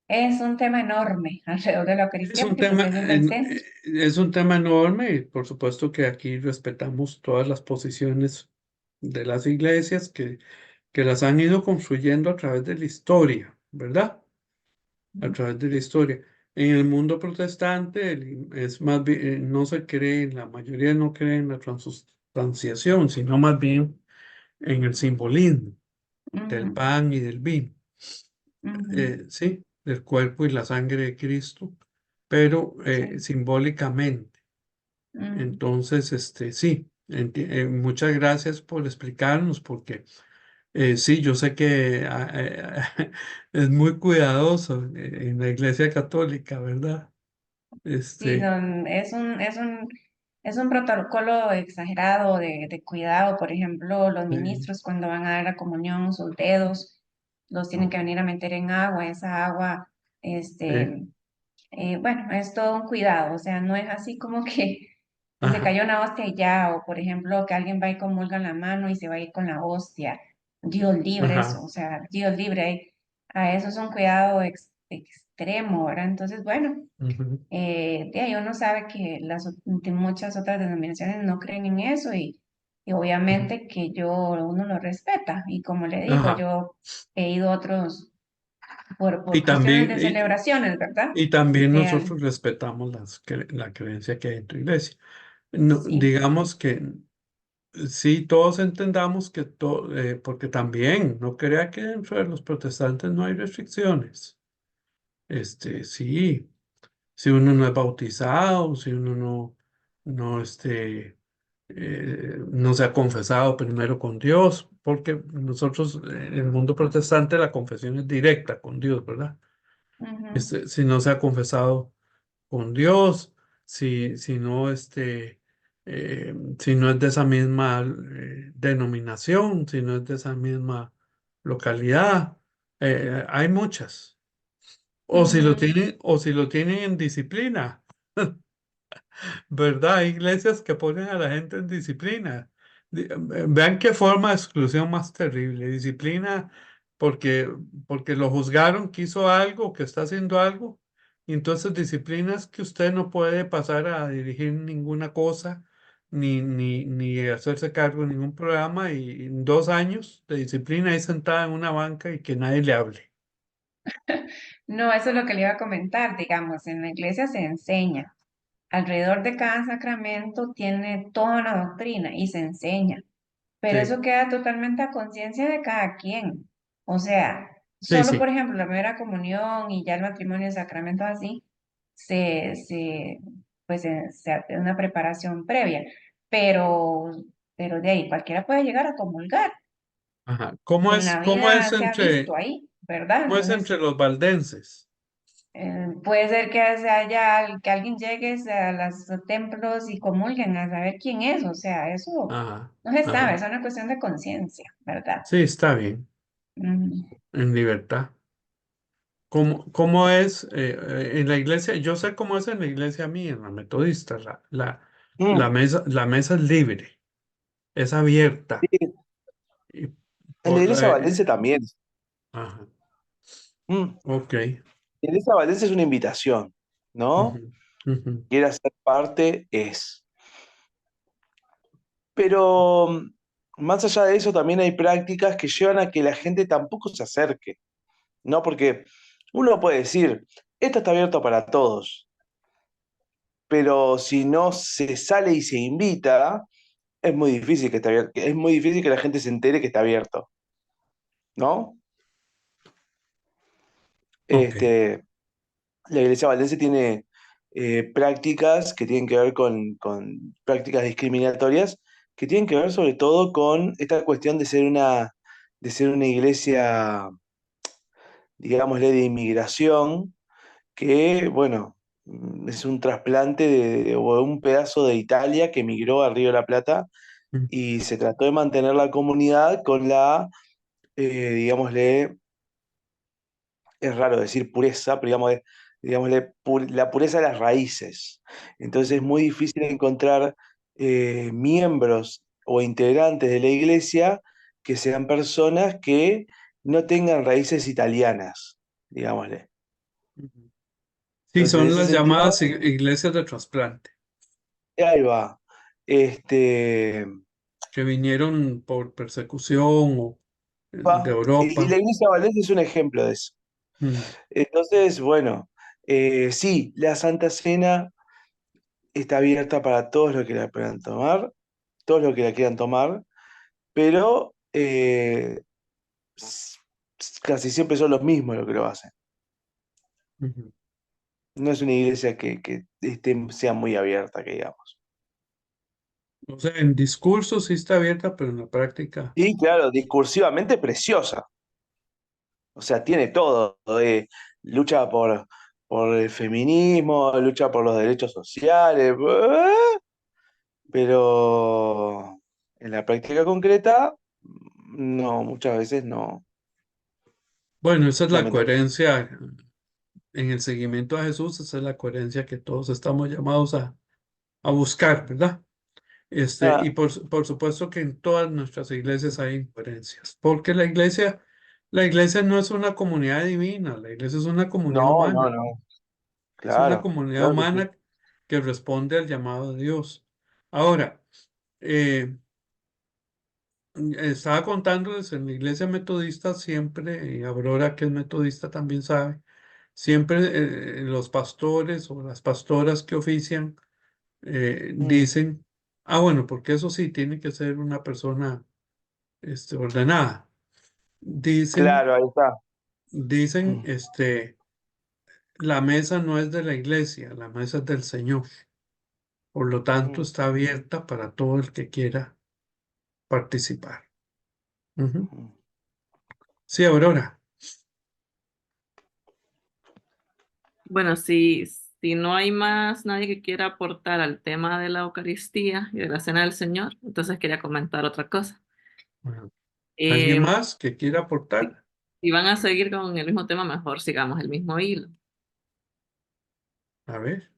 S1: es un tema enorme alrededor de la
S2: Es
S1: Eucaristía,
S2: un
S1: porque pues
S2: tema,
S1: ese es el centro.
S2: es un tema enorme y por supuesto que aquí respetamos todas las posiciones de las iglesias que las han ido construyendo a través de la historia, ¿verdad? A través de la historia. En el mundo protestante es más bien, no se cree, la mayoría no cree en la transustanciación, sino más bien en el simbolismo del
S1: Ujú,
S2: pan y del vino,
S1: ujú,
S2: sí, del cuerpo y la sangre de Cristo, pero
S1: sí,
S2: simbólicamente.
S1: ujú,
S2: Entonces, sí, muchas gracias por explicarnos, porque sí, yo sé que es muy cuidadoso en la Iglesia Católica, ¿verdad?
S1: sí,
S2: Este,
S1: es un protocolo exagerado de cuidado. Por ejemplo, los
S2: eh,
S1: ministros cuando van a dar la comunión, sus dedos los tienen que venir a meter en agua. Esa agua,
S2: eh,
S1: bueno, es todo un cuidado. O sea, no es así como que que se
S2: Ajá,
S1: cayó una hostia y ya, o por ejemplo, que alguien va y comulga en la mano y se va a ir con la hostia. Dios libre eso,
S2: ajá.
S1: o sea, Dios libre, a eso es un cuidado extremo, ¿verdad? Entonces, bueno,
S2: Ujú,
S1: de ahí uno sabe que muchas otras denominaciones no creen en eso y
S2: ujú.
S1: obviamente que uno lo respeta. Y como le digo,
S2: Ajá.
S1: yo he ido a otros
S2: Y
S1: por cuestiones
S2: también,
S1: de celebraciones, ¿verdad?
S2: y también
S1: De,
S2: nosotros respetamos la creencia que hay en tu iglesia. No,
S1: sí.
S2: digamos que sí, todos entendamos que todo, porque también no crea que dentro de los protestantes no hay restricciones. Sí, si uno no es bautizado, si uno no se ha confesado primero con Dios, porque nosotros en el mundo protestante la confesión es directa con Dios, ¿verdad?
S1: Ujú,
S2: Si no se ha confesado con Dios, si no es de esa misma denominación, si no es de esa misma localidad, hay muchas.
S1: ujú.
S2: O si lo tienen en disciplina. ¿Verdad? Hay iglesias que ponen a la gente en disciplina. Vean qué forma de exclusión más terrible. Disciplina porque, porque lo juzgaron que hizo algo, que está haciendo algo. Y entonces disciplina es que usted no puede pasar a dirigir ninguna cosa, ni hacerse cargo de ningún programa. Y en 2 años de disciplina ahí sentada en una banca y que nadie le hable.
S1: No, eso es lo que le iba a comentar, digamos, en la iglesia se enseña. Alrededor de cada sacramento tiene toda una doctrina y se enseña, pero
S2: Sí,
S1: eso queda totalmente a conciencia de cada quien. O sea,
S2: sí,
S1: solo por
S2: sí.
S1: ejemplo la primera comunión y ya el matrimonio, el sacramento así, se, se, se hace una preparación previa, pero, pero de ahí cualquiera puede llegar a comulgar.
S2: Ajá.
S1: En la vida se ha visto ahí, ¿verdad?
S2: ¿Cómo es
S1: Entonces,
S2: entre los valdenses?
S1: puede ser que que alguien llegue a los templos y comulguen a saber quién es, o sea, eso
S2: Ajá,
S1: no se sabe,
S2: ajá.
S1: es una cuestión de conciencia, ¿verdad?
S2: Sí, está bien,
S1: Mm,
S2: en libertad. ¿Cómo es en la iglesia? Yo sé cómo es en la iglesia mía, en la metodista.
S7: Mm,
S2: La mesa es libre, es abierta.
S7: sí,
S2: Y
S7: en la
S2: por,
S7: iglesia valdense también.
S2: ajá,
S7: Mm,
S2: ok.
S7: la iglesia valdense es una invitación,
S2: Ujú,
S7: ¿no?
S2: ujú,
S7: Quiere ser parte, es. Pero más allá de eso, también hay prácticas que llevan a que la gente tampoco se acerque, ¿no? Porque uno puede decir, esto está abierto para todos, pero si no se sale y se invita, es muy difícil que esté abierto, es muy difícil que la gente se entere que está abierto, ¿no?
S2: ok.
S7: Este, la iglesia valdense tiene prácticas que tienen que ver con prácticas discriminatorias, que tienen que ver sobre todo con esta cuestión de ser una iglesia, digámosle, de inmigración, que, bueno, es un trasplante o un pedazo de Italia que emigró al Río de la Plata
S2: Mm,
S7: y se trató de mantener la comunidad con digámosle, es raro decir pureza, pero digámosle la pureza de las raíces. Entonces es muy difícil encontrar miembros o integrantes de la iglesia que sean personas que no tengan raíces italianas, digámosle.
S2: ujú. Sí,
S7: Entonces, en
S2: son
S7: ese
S2: las
S7: sentido,
S2: llamadas iglesias de trasplante,
S7: ahí va. Este,
S2: que vinieron por persecución o de
S7: va. Y la
S2: Europa.
S7: iglesia valdense es un ejemplo de eso.
S2: Mm,
S7: Entonces, bueno, sí, la Santa Cena está abierta para todos los que la puedan tomar, todos los que la quieran tomar, pero s- casi siempre son los mismos los que lo hacen.
S2: ujú.
S7: No es una iglesia que sea muy abierta, que digamos.
S2: O sea, en discurso sí está abierta, pero en la práctica.
S7: Y claro, discursivamente preciosa. O sea, tiene todo. Lucha por el feminismo, lucha por los derechos sociales, pero en la práctica concreta, no, muchas veces no,
S2: Bueno, esa es la
S7: lamentablemente.
S2: coherencia en el seguimiento a Jesús, esa es la coherencia que todos estamos llamados a. a buscar, ¿verdad? Y
S7: Ah,
S2: por supuesto que en todas nuestras iglesias hay incoherencias, porque la iglesia no es una comunidad divina, la iglesia es una comunidad
S7: no, no,
S2: humana,
S7: no.
S2: es una
S7: Claro,
S2: comunidad
S7: claro que sí.
S2: humana que responde al llamado de Dios. Ahora, eh, estaba contándoles en la iglesia metodista siempre, y Aurora que es metodista también sabe, siempre los pastores o las pastoras que ofician
S7: Mm,
S2: dicen, bueno, porque eso sí, tiene que ser una persona ordenada. Dicen,
S7: claro, ahí está.
S2: dicen,
S7: Mm,
S2: la mesa no es de la iglesia, la mesa es del Señor. Por lo tanto,
S7: mm,
S2: está abierta para todo el que quiera participar. Ujú.
S7: mm.
S2: Sí, Aurora.
S4: Bueno, si no hay más nadie que quiera aportar al tema de la Eucaristía y de la Cena del Señor, entonces quería comentar otra cosa.
S2: Bueno, ¿alguien
S4: Eh,
S2: más que quiera
S4: si,
S2: aportar?
S4: si van a seguir con el mismo tema, mejor sigamos el mismo hilo.
S2: A ver.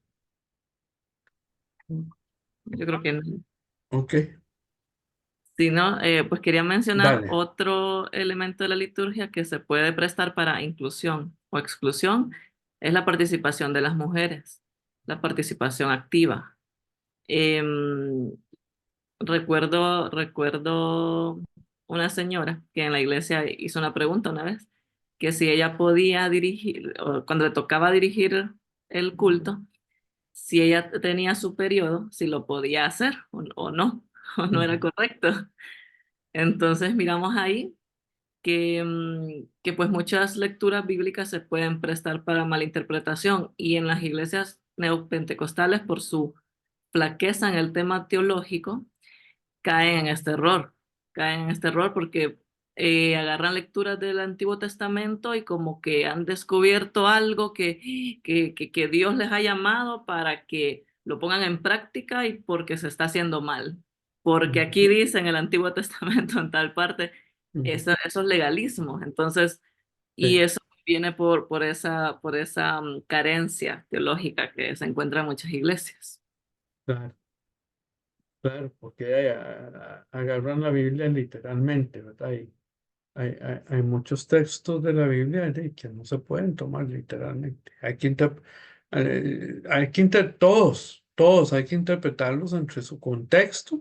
S4: Yo creo que no.
S2: Ok,
S4: Si no, pues quería mencionar
S2: dale.
S4: otro elemento de la liturgia que se puede prestar para inclusión o exclusión, es la participación de las mujeres, la participación activa. Em, recuerdo una señora que en la iglesia hizo una pregunta una vez, que si ella podía dirigir, o cuando le tocaba dirigir el culto, si ella tenía su periodo, si lo podía hacer o no, o no era
S2: Ujú.
S4: correcto. Entonces miramos ahí que pues muchas lecturas bíblicas se pueden prestar para malinterpretación y en las iglesias neopentecostales por su flaqueza en el tema teológico caen en este error, caen en este error porque agarran lecturas del Antiguo Testamento y como que han descubierto algo que Dios les ha llamado para que lo pongan en práctica y porque se está haciendo mal. Porque
S2: Ujú.
S4: aquí dice en el Antiguo Testamento, en tal parte,
S2: Ujú.
S4: esos legalismos. Entonces, y
S2: Sí,
S4: eso viene por esa carencia teológica que se encuentra en muchas iglesias.
S2: claro, claro, porque agarran la Biblia literalmente, ¿verdad? Hay muchos textos de la Biblia que no se pueden tomar literalmente. Todos hay que interpretarlos entre su contexto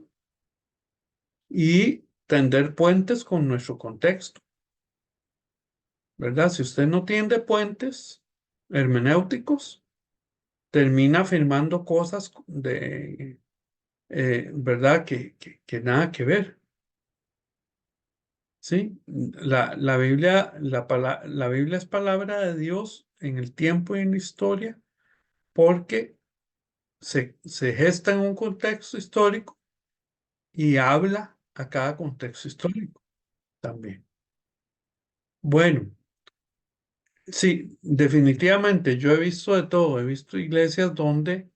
S2: y tender puentes con nuestro contexto, ¿verdad? Si usted no tiende puentes hermenéuticos, termina afirmando cosas ¿verdad? Que nada que ver, ¿sí? La Biblia es palabra de Dios en el tiempo y en la historia porque se gesta en un contexto histórico y habla a cada contexto histórico también. Bueno, sí, definitivamente yo he visto de todo. He visto iglesias donde,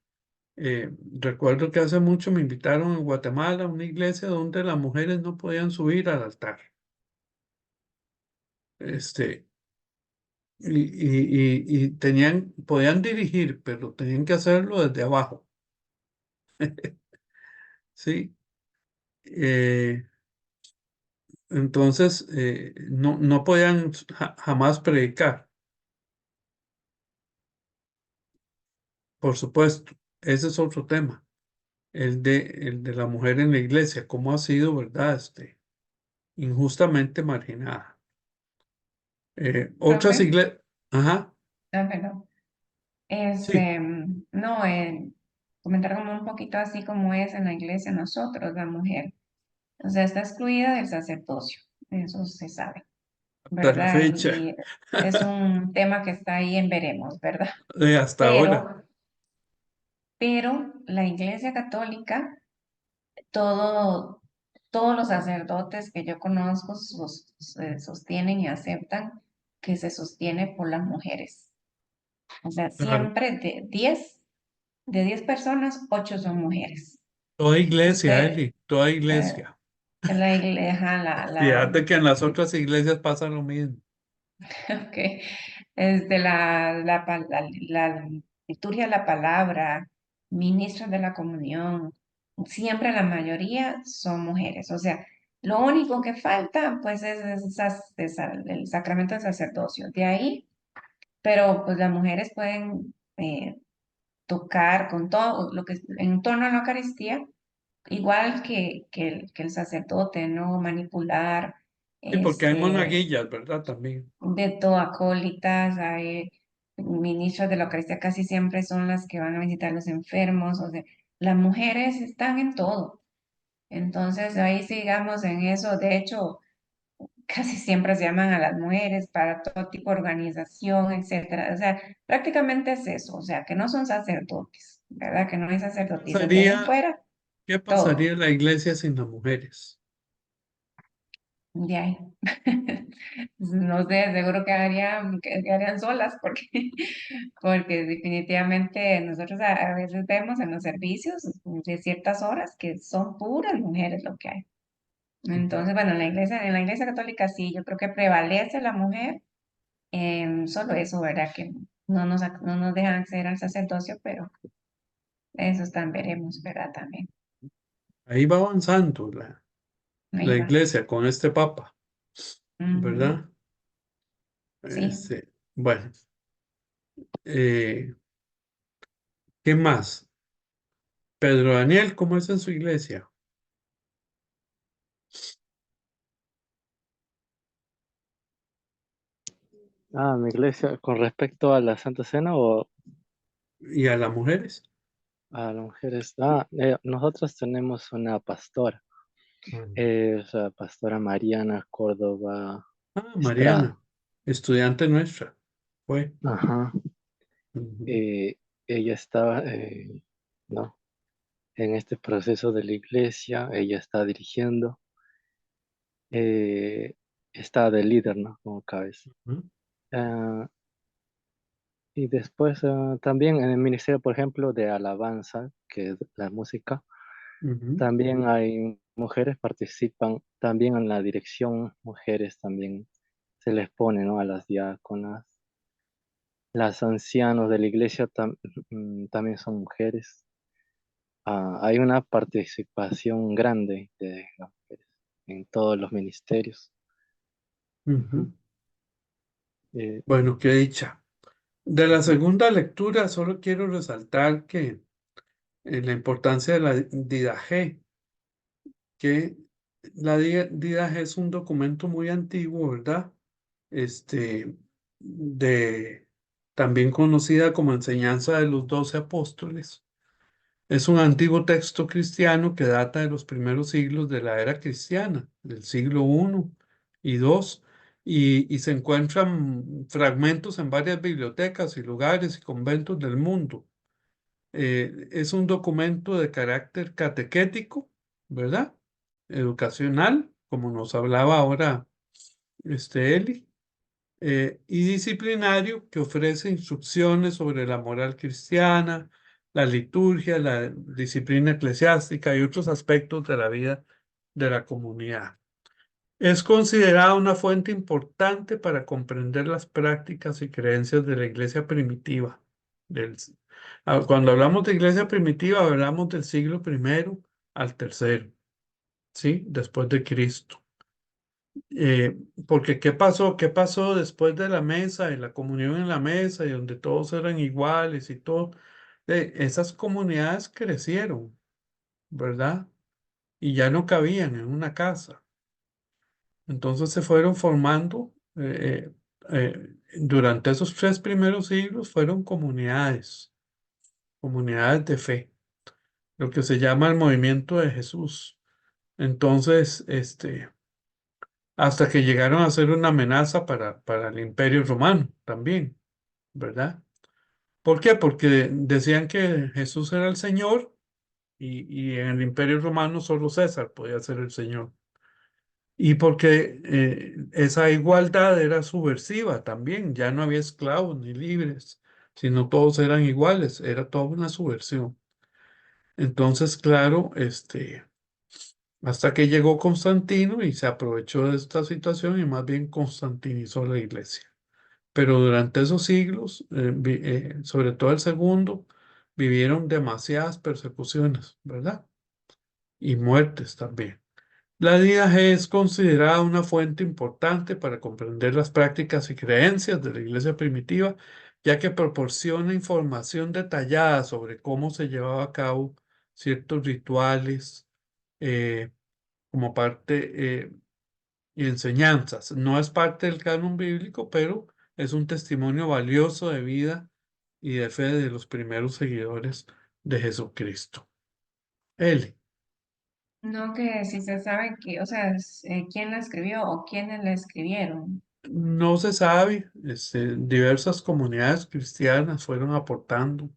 S2: recuerdo que hace mucho me invitaron en Guatemala a una iglesia donde las mujeres no podían subir al altar. Este, y podían dirigir, pero tenían que hacerlo desde abajo, ¿sí? Eh, entonces, no podían jamás predicar, por supuesto. Ese es otro tema, el de la mujer en la iglesia, cómo ha sido, ¿verdad? Injustamente marginada. Otras
S1: Profe,
S2: iglesias, ajá,
S1: perdón.
S2: sí,
S1: No, comentar como un poquito así como es en la iglesia nosotros, la mujer. O sea, está excluida del sacerdocio, eso se sabe,
S2: hasta la
S1: ¿verdad?
S2: fecha,
S1: Y es un tema que está ahí en veremos, ¿verdad?
S2: hasta ahora.
S1: Pero, pero la iglesia católica, todo, todos los sacerdotes que yo conozco sostienen y aceptan que se sostiene por las mujeres. O sea,
S2: Claro.
S1: siempre de 10 personas, 8 son mujeres.
S2: Toda iglesia,
S1: Usted,
S2: Eli, toda
S1: eh,
S2: iglesia.
S1: la iglesia,
S2: Fíjate que en las otras iglesias pasa lo mismo.
S1: ok, la liturgia de la palabra, ministros de la comunión, siempre la mayoría son mujeres. O sea, lo único que falta, pues, el sacramento del sacerdocio. De ahí, pero pues las mujeres pueden tocar con todo lo que en torno a la Eucaristía, igual que el sacerdote, ¿no? Manipular,
S2: Sí, porque hay
S1: este,
S2: monaguillas, ¿verdad? También.
S1: de todo, acólitas, hay ministros de la Eucaristía, casi siempre son las que van a visitar a los enfermos, o sea, las mujeres están en todo. Entonces, ahí sigamos en eso. De hecho, casi siempre se llaman a las mujeres para todo tipo de organización, etcétera. O sea, prácticamente es eso, o sea, que no son sacerdotes, ¿verdad? Que no hay sacerdotisas. De ahí en
S2: Pasaría,
S1: fuera,
S2: ¿qué pasaría
S1: todo.
S2: en la iglesia sin las mujeres?
S1: De ahí. No sé, seguro quedarían solas porque definitivamente nosotros a veces vemos en los servicios de ciertas horas que son puras mujeres lo que hay.
S2: Ujú.
S1: Entonces, bueno, en la iglesia católica sí, yo creo que prevalece la mujer en solo eso, ¿verdad? Que no nos dejan acceder al sacerdocio, pero eso también veremos, ¿verdad? También.
S2: Ahí va avanzando la
S1: Ahí va.
S2: iglesia con este papa,
S1: Ujú.
S2: ¿verdad?
S1: Sí.
S2: Bueno, eh, ¿qué más? Pedro Daniel, ¿cómo es en su iglesia?
S8: Mi iglesia, con respecto a la Santa Cena o
S2: ¿Y a las mujeres?
S8: a las mujeres, nosotros tenemos una pastora,
S2: Mm.
S8: es la pastora Mariana Córdoba Estrada.
S2: Mariana, estudiante nuestra, fue.
S8: Ajá.
S2: Ujú,
S8: Ella estaba, ¿no? En este proceso de la iglesia, ella está dirigiendo, eh, está de líder, ¿no? Como cabeza.
S2: ujú,
S8: Ah, y después también en el ministerio, por ejemplo, de alabanza, que es la música,
S2: ujú,
S8: también hay mujeres participan, también en la dirección, mujeres también se les pone, ¿no? A las diáconas. Las ancianos de la iglesia también son mujeres. Hay una participación grande de las mujeres en todos los ministerios.
S2: ujú.
S8: Ujú. Eh,
S2: Bueno, qué dicha. De la
S8: ujú.
S2: segunda lectura, solo quiero resaltar que la importancia de la didaje, que la didaje es un documento muy antiguo, ¿verdad? Este, de, también conocida como enseñanza de los 12 apóstoles. Es un antiguo texto cristiano que data de los primeros siglos de la era cristiana, del siglo I y II, y se encuentran fragmentos en varias bibliotecas y lugares y conventos del mundo. Es un documento de carácter catequético, ¿verdad? Educacional, como nos hablaba ahora Eli, y disciplinario que ofrece instrucciones sobre la moral cristiana, la liturgia, la disciplina eclesiástica y otros aspectos de la vida de la comunidad. Es considerada una fuente importante para comprender las prácticas y creencias de la iglesia primitiva. Cuando hablamos de iglesia primitiva, hablamos del siglo I al III, ¿sí? Después de Cristo. Porque ¿qué pasó? ¿Qué pasó después de la mesa y la comunión en la mesa y donde todos eran iguales y todo? Esas comunidades crecieron, ¿verdad? Y ya no cabían en una casa. Entonces se fueron formando, durante esos 3 primeros siglos fueron comunidades de fe, lo que se llama el movimiento de Jesús. Entonces, hasta que llegaron a ser una amenaza para el Imperio Romano también, ¿verdad? ¿Por qué? Porque decían que Jesús era el Señor y en el Imperio Romano solo César podía ser el Señor. Y porque esa igualdad era subversiva también, ya no había esclavos ni libres, sino todos eran iguales, era toda una subversión. Entonces, claro, hasta que llegó Constantino y se aprovechó de esta situación y más bien constantinizó la iglesia. Pero durante esos siglos, sobre todo el segundo, vivieron demasiadas persecuciones, ¿verdad? Y muertes también. La linaje es considerada una fuente importante para comprender las prácticas y creencias de la iglesia primitiva, ya que proporciona información detallada sobre cómo se llevaba a cabo ciertos rituales eh, como parte y enseñanzas. No es parte del canon bíblico, pero es un testimonio valioso de vida y de fe de los primeros seguidores de Jesucristo. Eli.
S1: No que si se sabe que, o sea, quién la escribió o quiénes la escribieron.
S2: No se sabe, diversas comunidades cristianas fueron aportando,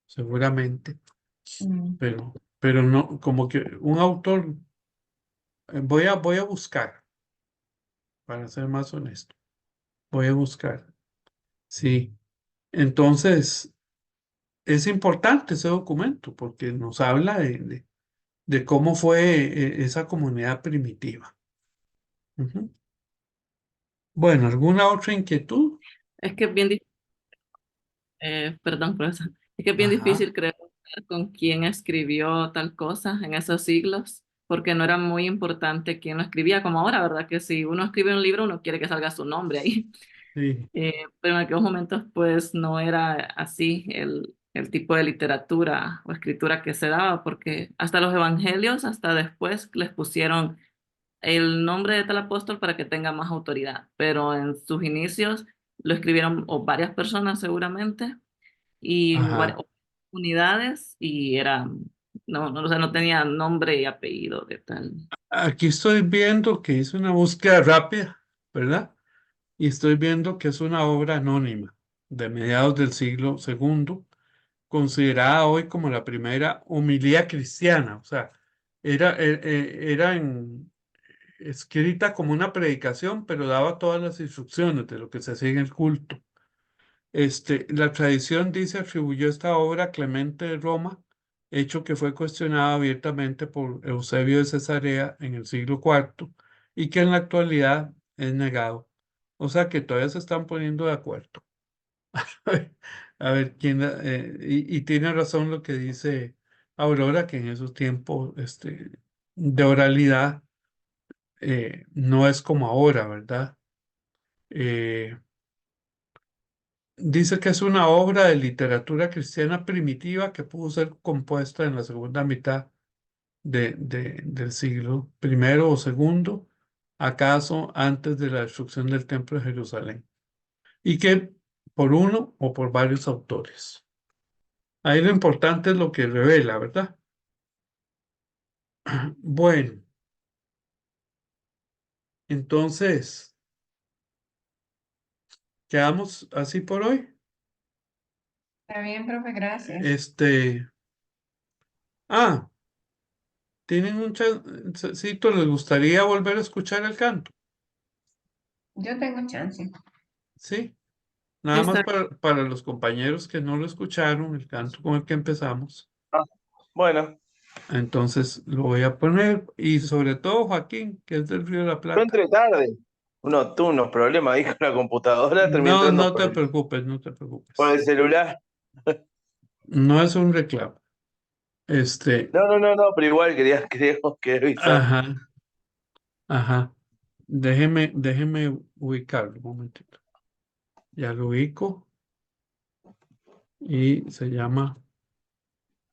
S2: seguramente,
S1: Mm.
S2: pero no, como que un autor, voy a buscar, para ser más honesto, voy a buscar, sí. Entonces, es importante ese documento porque nos habla de cómo fue esa comunidad primitiva. Ujú. Bueno, ¿alguna otra inquietud?
S4: Es que es bien difícil, perdón, profesor, es que es bien
S2: Ajá,
S4: difícil creer con quién escribió tal cosa en esos siglos, porque no era muy importante quién lo escribía, como ahora, ¿verdad? Que si uno escribe un libro, uno quiere que salga su nombre ahí.
S2: sí,
S4: Pero en aquellos momentos, pues no era así el tipo de literatura o escritura que se daba, porque hasta los evangelios, hasta después les pusieron el nombre de tal apóstol para que tenga más autoridad, pero en sus inicios lo escribieron o varias personas seguramente y
S2: ajá.
S4: o unidades y era, no, o sea, no tenía nombre y apellido de tal.
S2: Aquí estoy viendo que hice una búsqueda rápida, ¿verdad? Y estoy viendo que es una obra anónima de mediados del siglo segundo, considerada hoy como la primera homilía cristiana. O sea, era escrita como una predicación, pero daba todas las instrucciones de lo que se hacía en el culto. La tradición dice atribuyó esta obra a Clemente de Roma, hecho que fue cuestionado abiertamente por Eusebio de Cesarea en el siglo cuarto y que en la actualidad es negado. O sea que todavía se están poniendo de acuerdo. A ver quién, y tiene razón lo que dice Aurora, que en esos tiempos de oralidad no es como ahora, ¿verdad? Eh, Dice que es una obra de literatura cristiana primitiva que pudo ser compuesta en la segunda mitad del siglo primero o segundo, acaso antes de la destrucción del Templo de Jerusalén, y que por uno o por varios autores. Ahí lo importante es lo que revela, ¿verdad? Bueno, entonces, quedamos así por hoy.
S1: Está bien, profe, gracias.
S2: Este, ah, ¿tienen un chancecito? ¿Les gustaría volver a escuchar el canto?
S1: Yo tengo chance.
S2: Sí.
S4: Sí,
S2: Nada más
S4: está
S2: para los compañeros que no lo escucharon, el canto con el que empezamos.
S7: Ah, bueno,
S2: Entonces lo voy a poner y sobre todo Joaquín, que es del Río de la
S7: yo
S2: Plata.
S7: entré tarde. Uno tuvo unos problemas ahí con la computadora, terminé
S2: No,
S7: entrando
S2: no te preocupes, no te
S7: por
S2: preocupes.
S7: el celular.
S2: No es un reclamo. Este,
S7: No, pero igual queríamos que avisar.
S2: ajá, ajá. Déjeme ubicarlo un momentito. Ya lo ubico y se llama.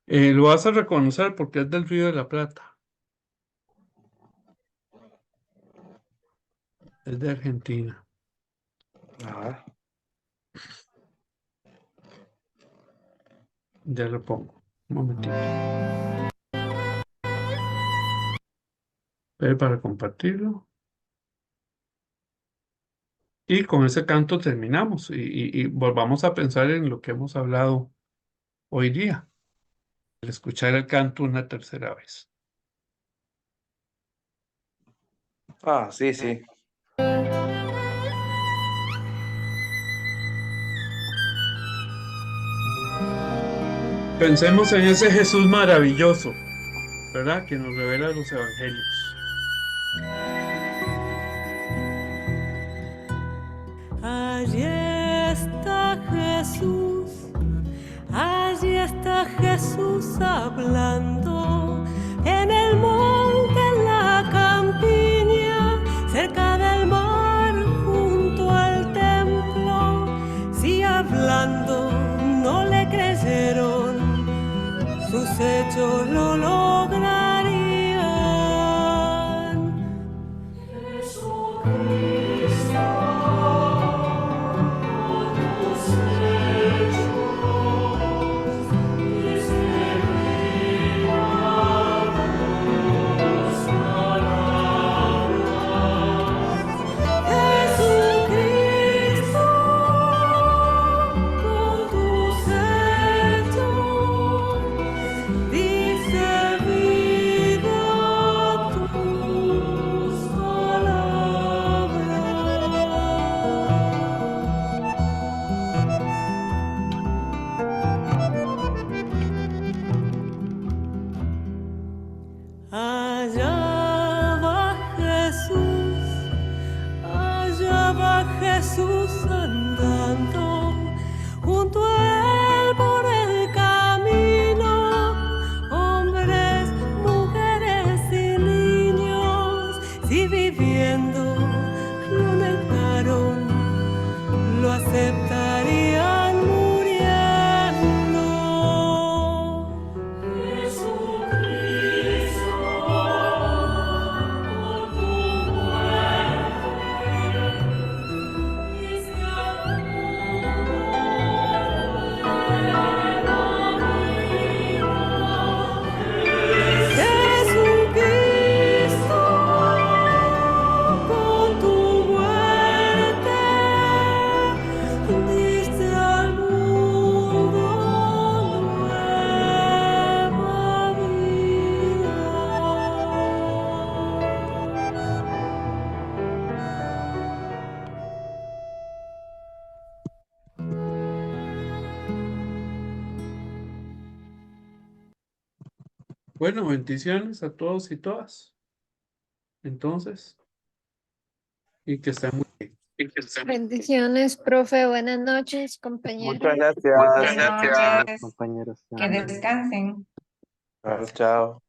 S2: Lo vas a reconocer porque es del Río de la Plata. Es de Argentina.
S7: A ver.
S2: Ya lo pongo. Un momentito. Para compartirlo. Y con ese canto terminamos y volvamos a pensar en lo que hemos hablado hoy día, el escuchar el canto una tercera vez.
S7: Ah, sí, sí.
S2: Pensemos en ese Jesús maravilloso, ¿verdad? Que nos revela los evangelios.
S3: Allí está Jesús, allí está Jesús. Jesús hablando en el monte, en la campiña, cerca del mar, junto al templo. Si hablando no le creyeron, sus hechos lo lograrían. Jesucristo, tus hechos, diste vida a tus palabras. Jesucristo, con tus hechos, diste vida a tus palabras. Allá va Jesús andando, junto a él por el camino, hombres, mujeres y niños, si viviendo lo negaron, lo aceptarían muriendo. Jesucristo, por tu muerte, diste al mundo nueva vida. Jesucristo, con tu muerte, diste al mundo nueva vida.
S2: Bueno, bendiciones a todos y todas. Entonces, y que estén muy bien.
S6: Bendiciones, profe. Buenas noches, compañeros.
S7: Muchas gracias.
S1: Buenas noches.
S8: Compañeros.
S1: Que descansen.
S7: Chao, chao.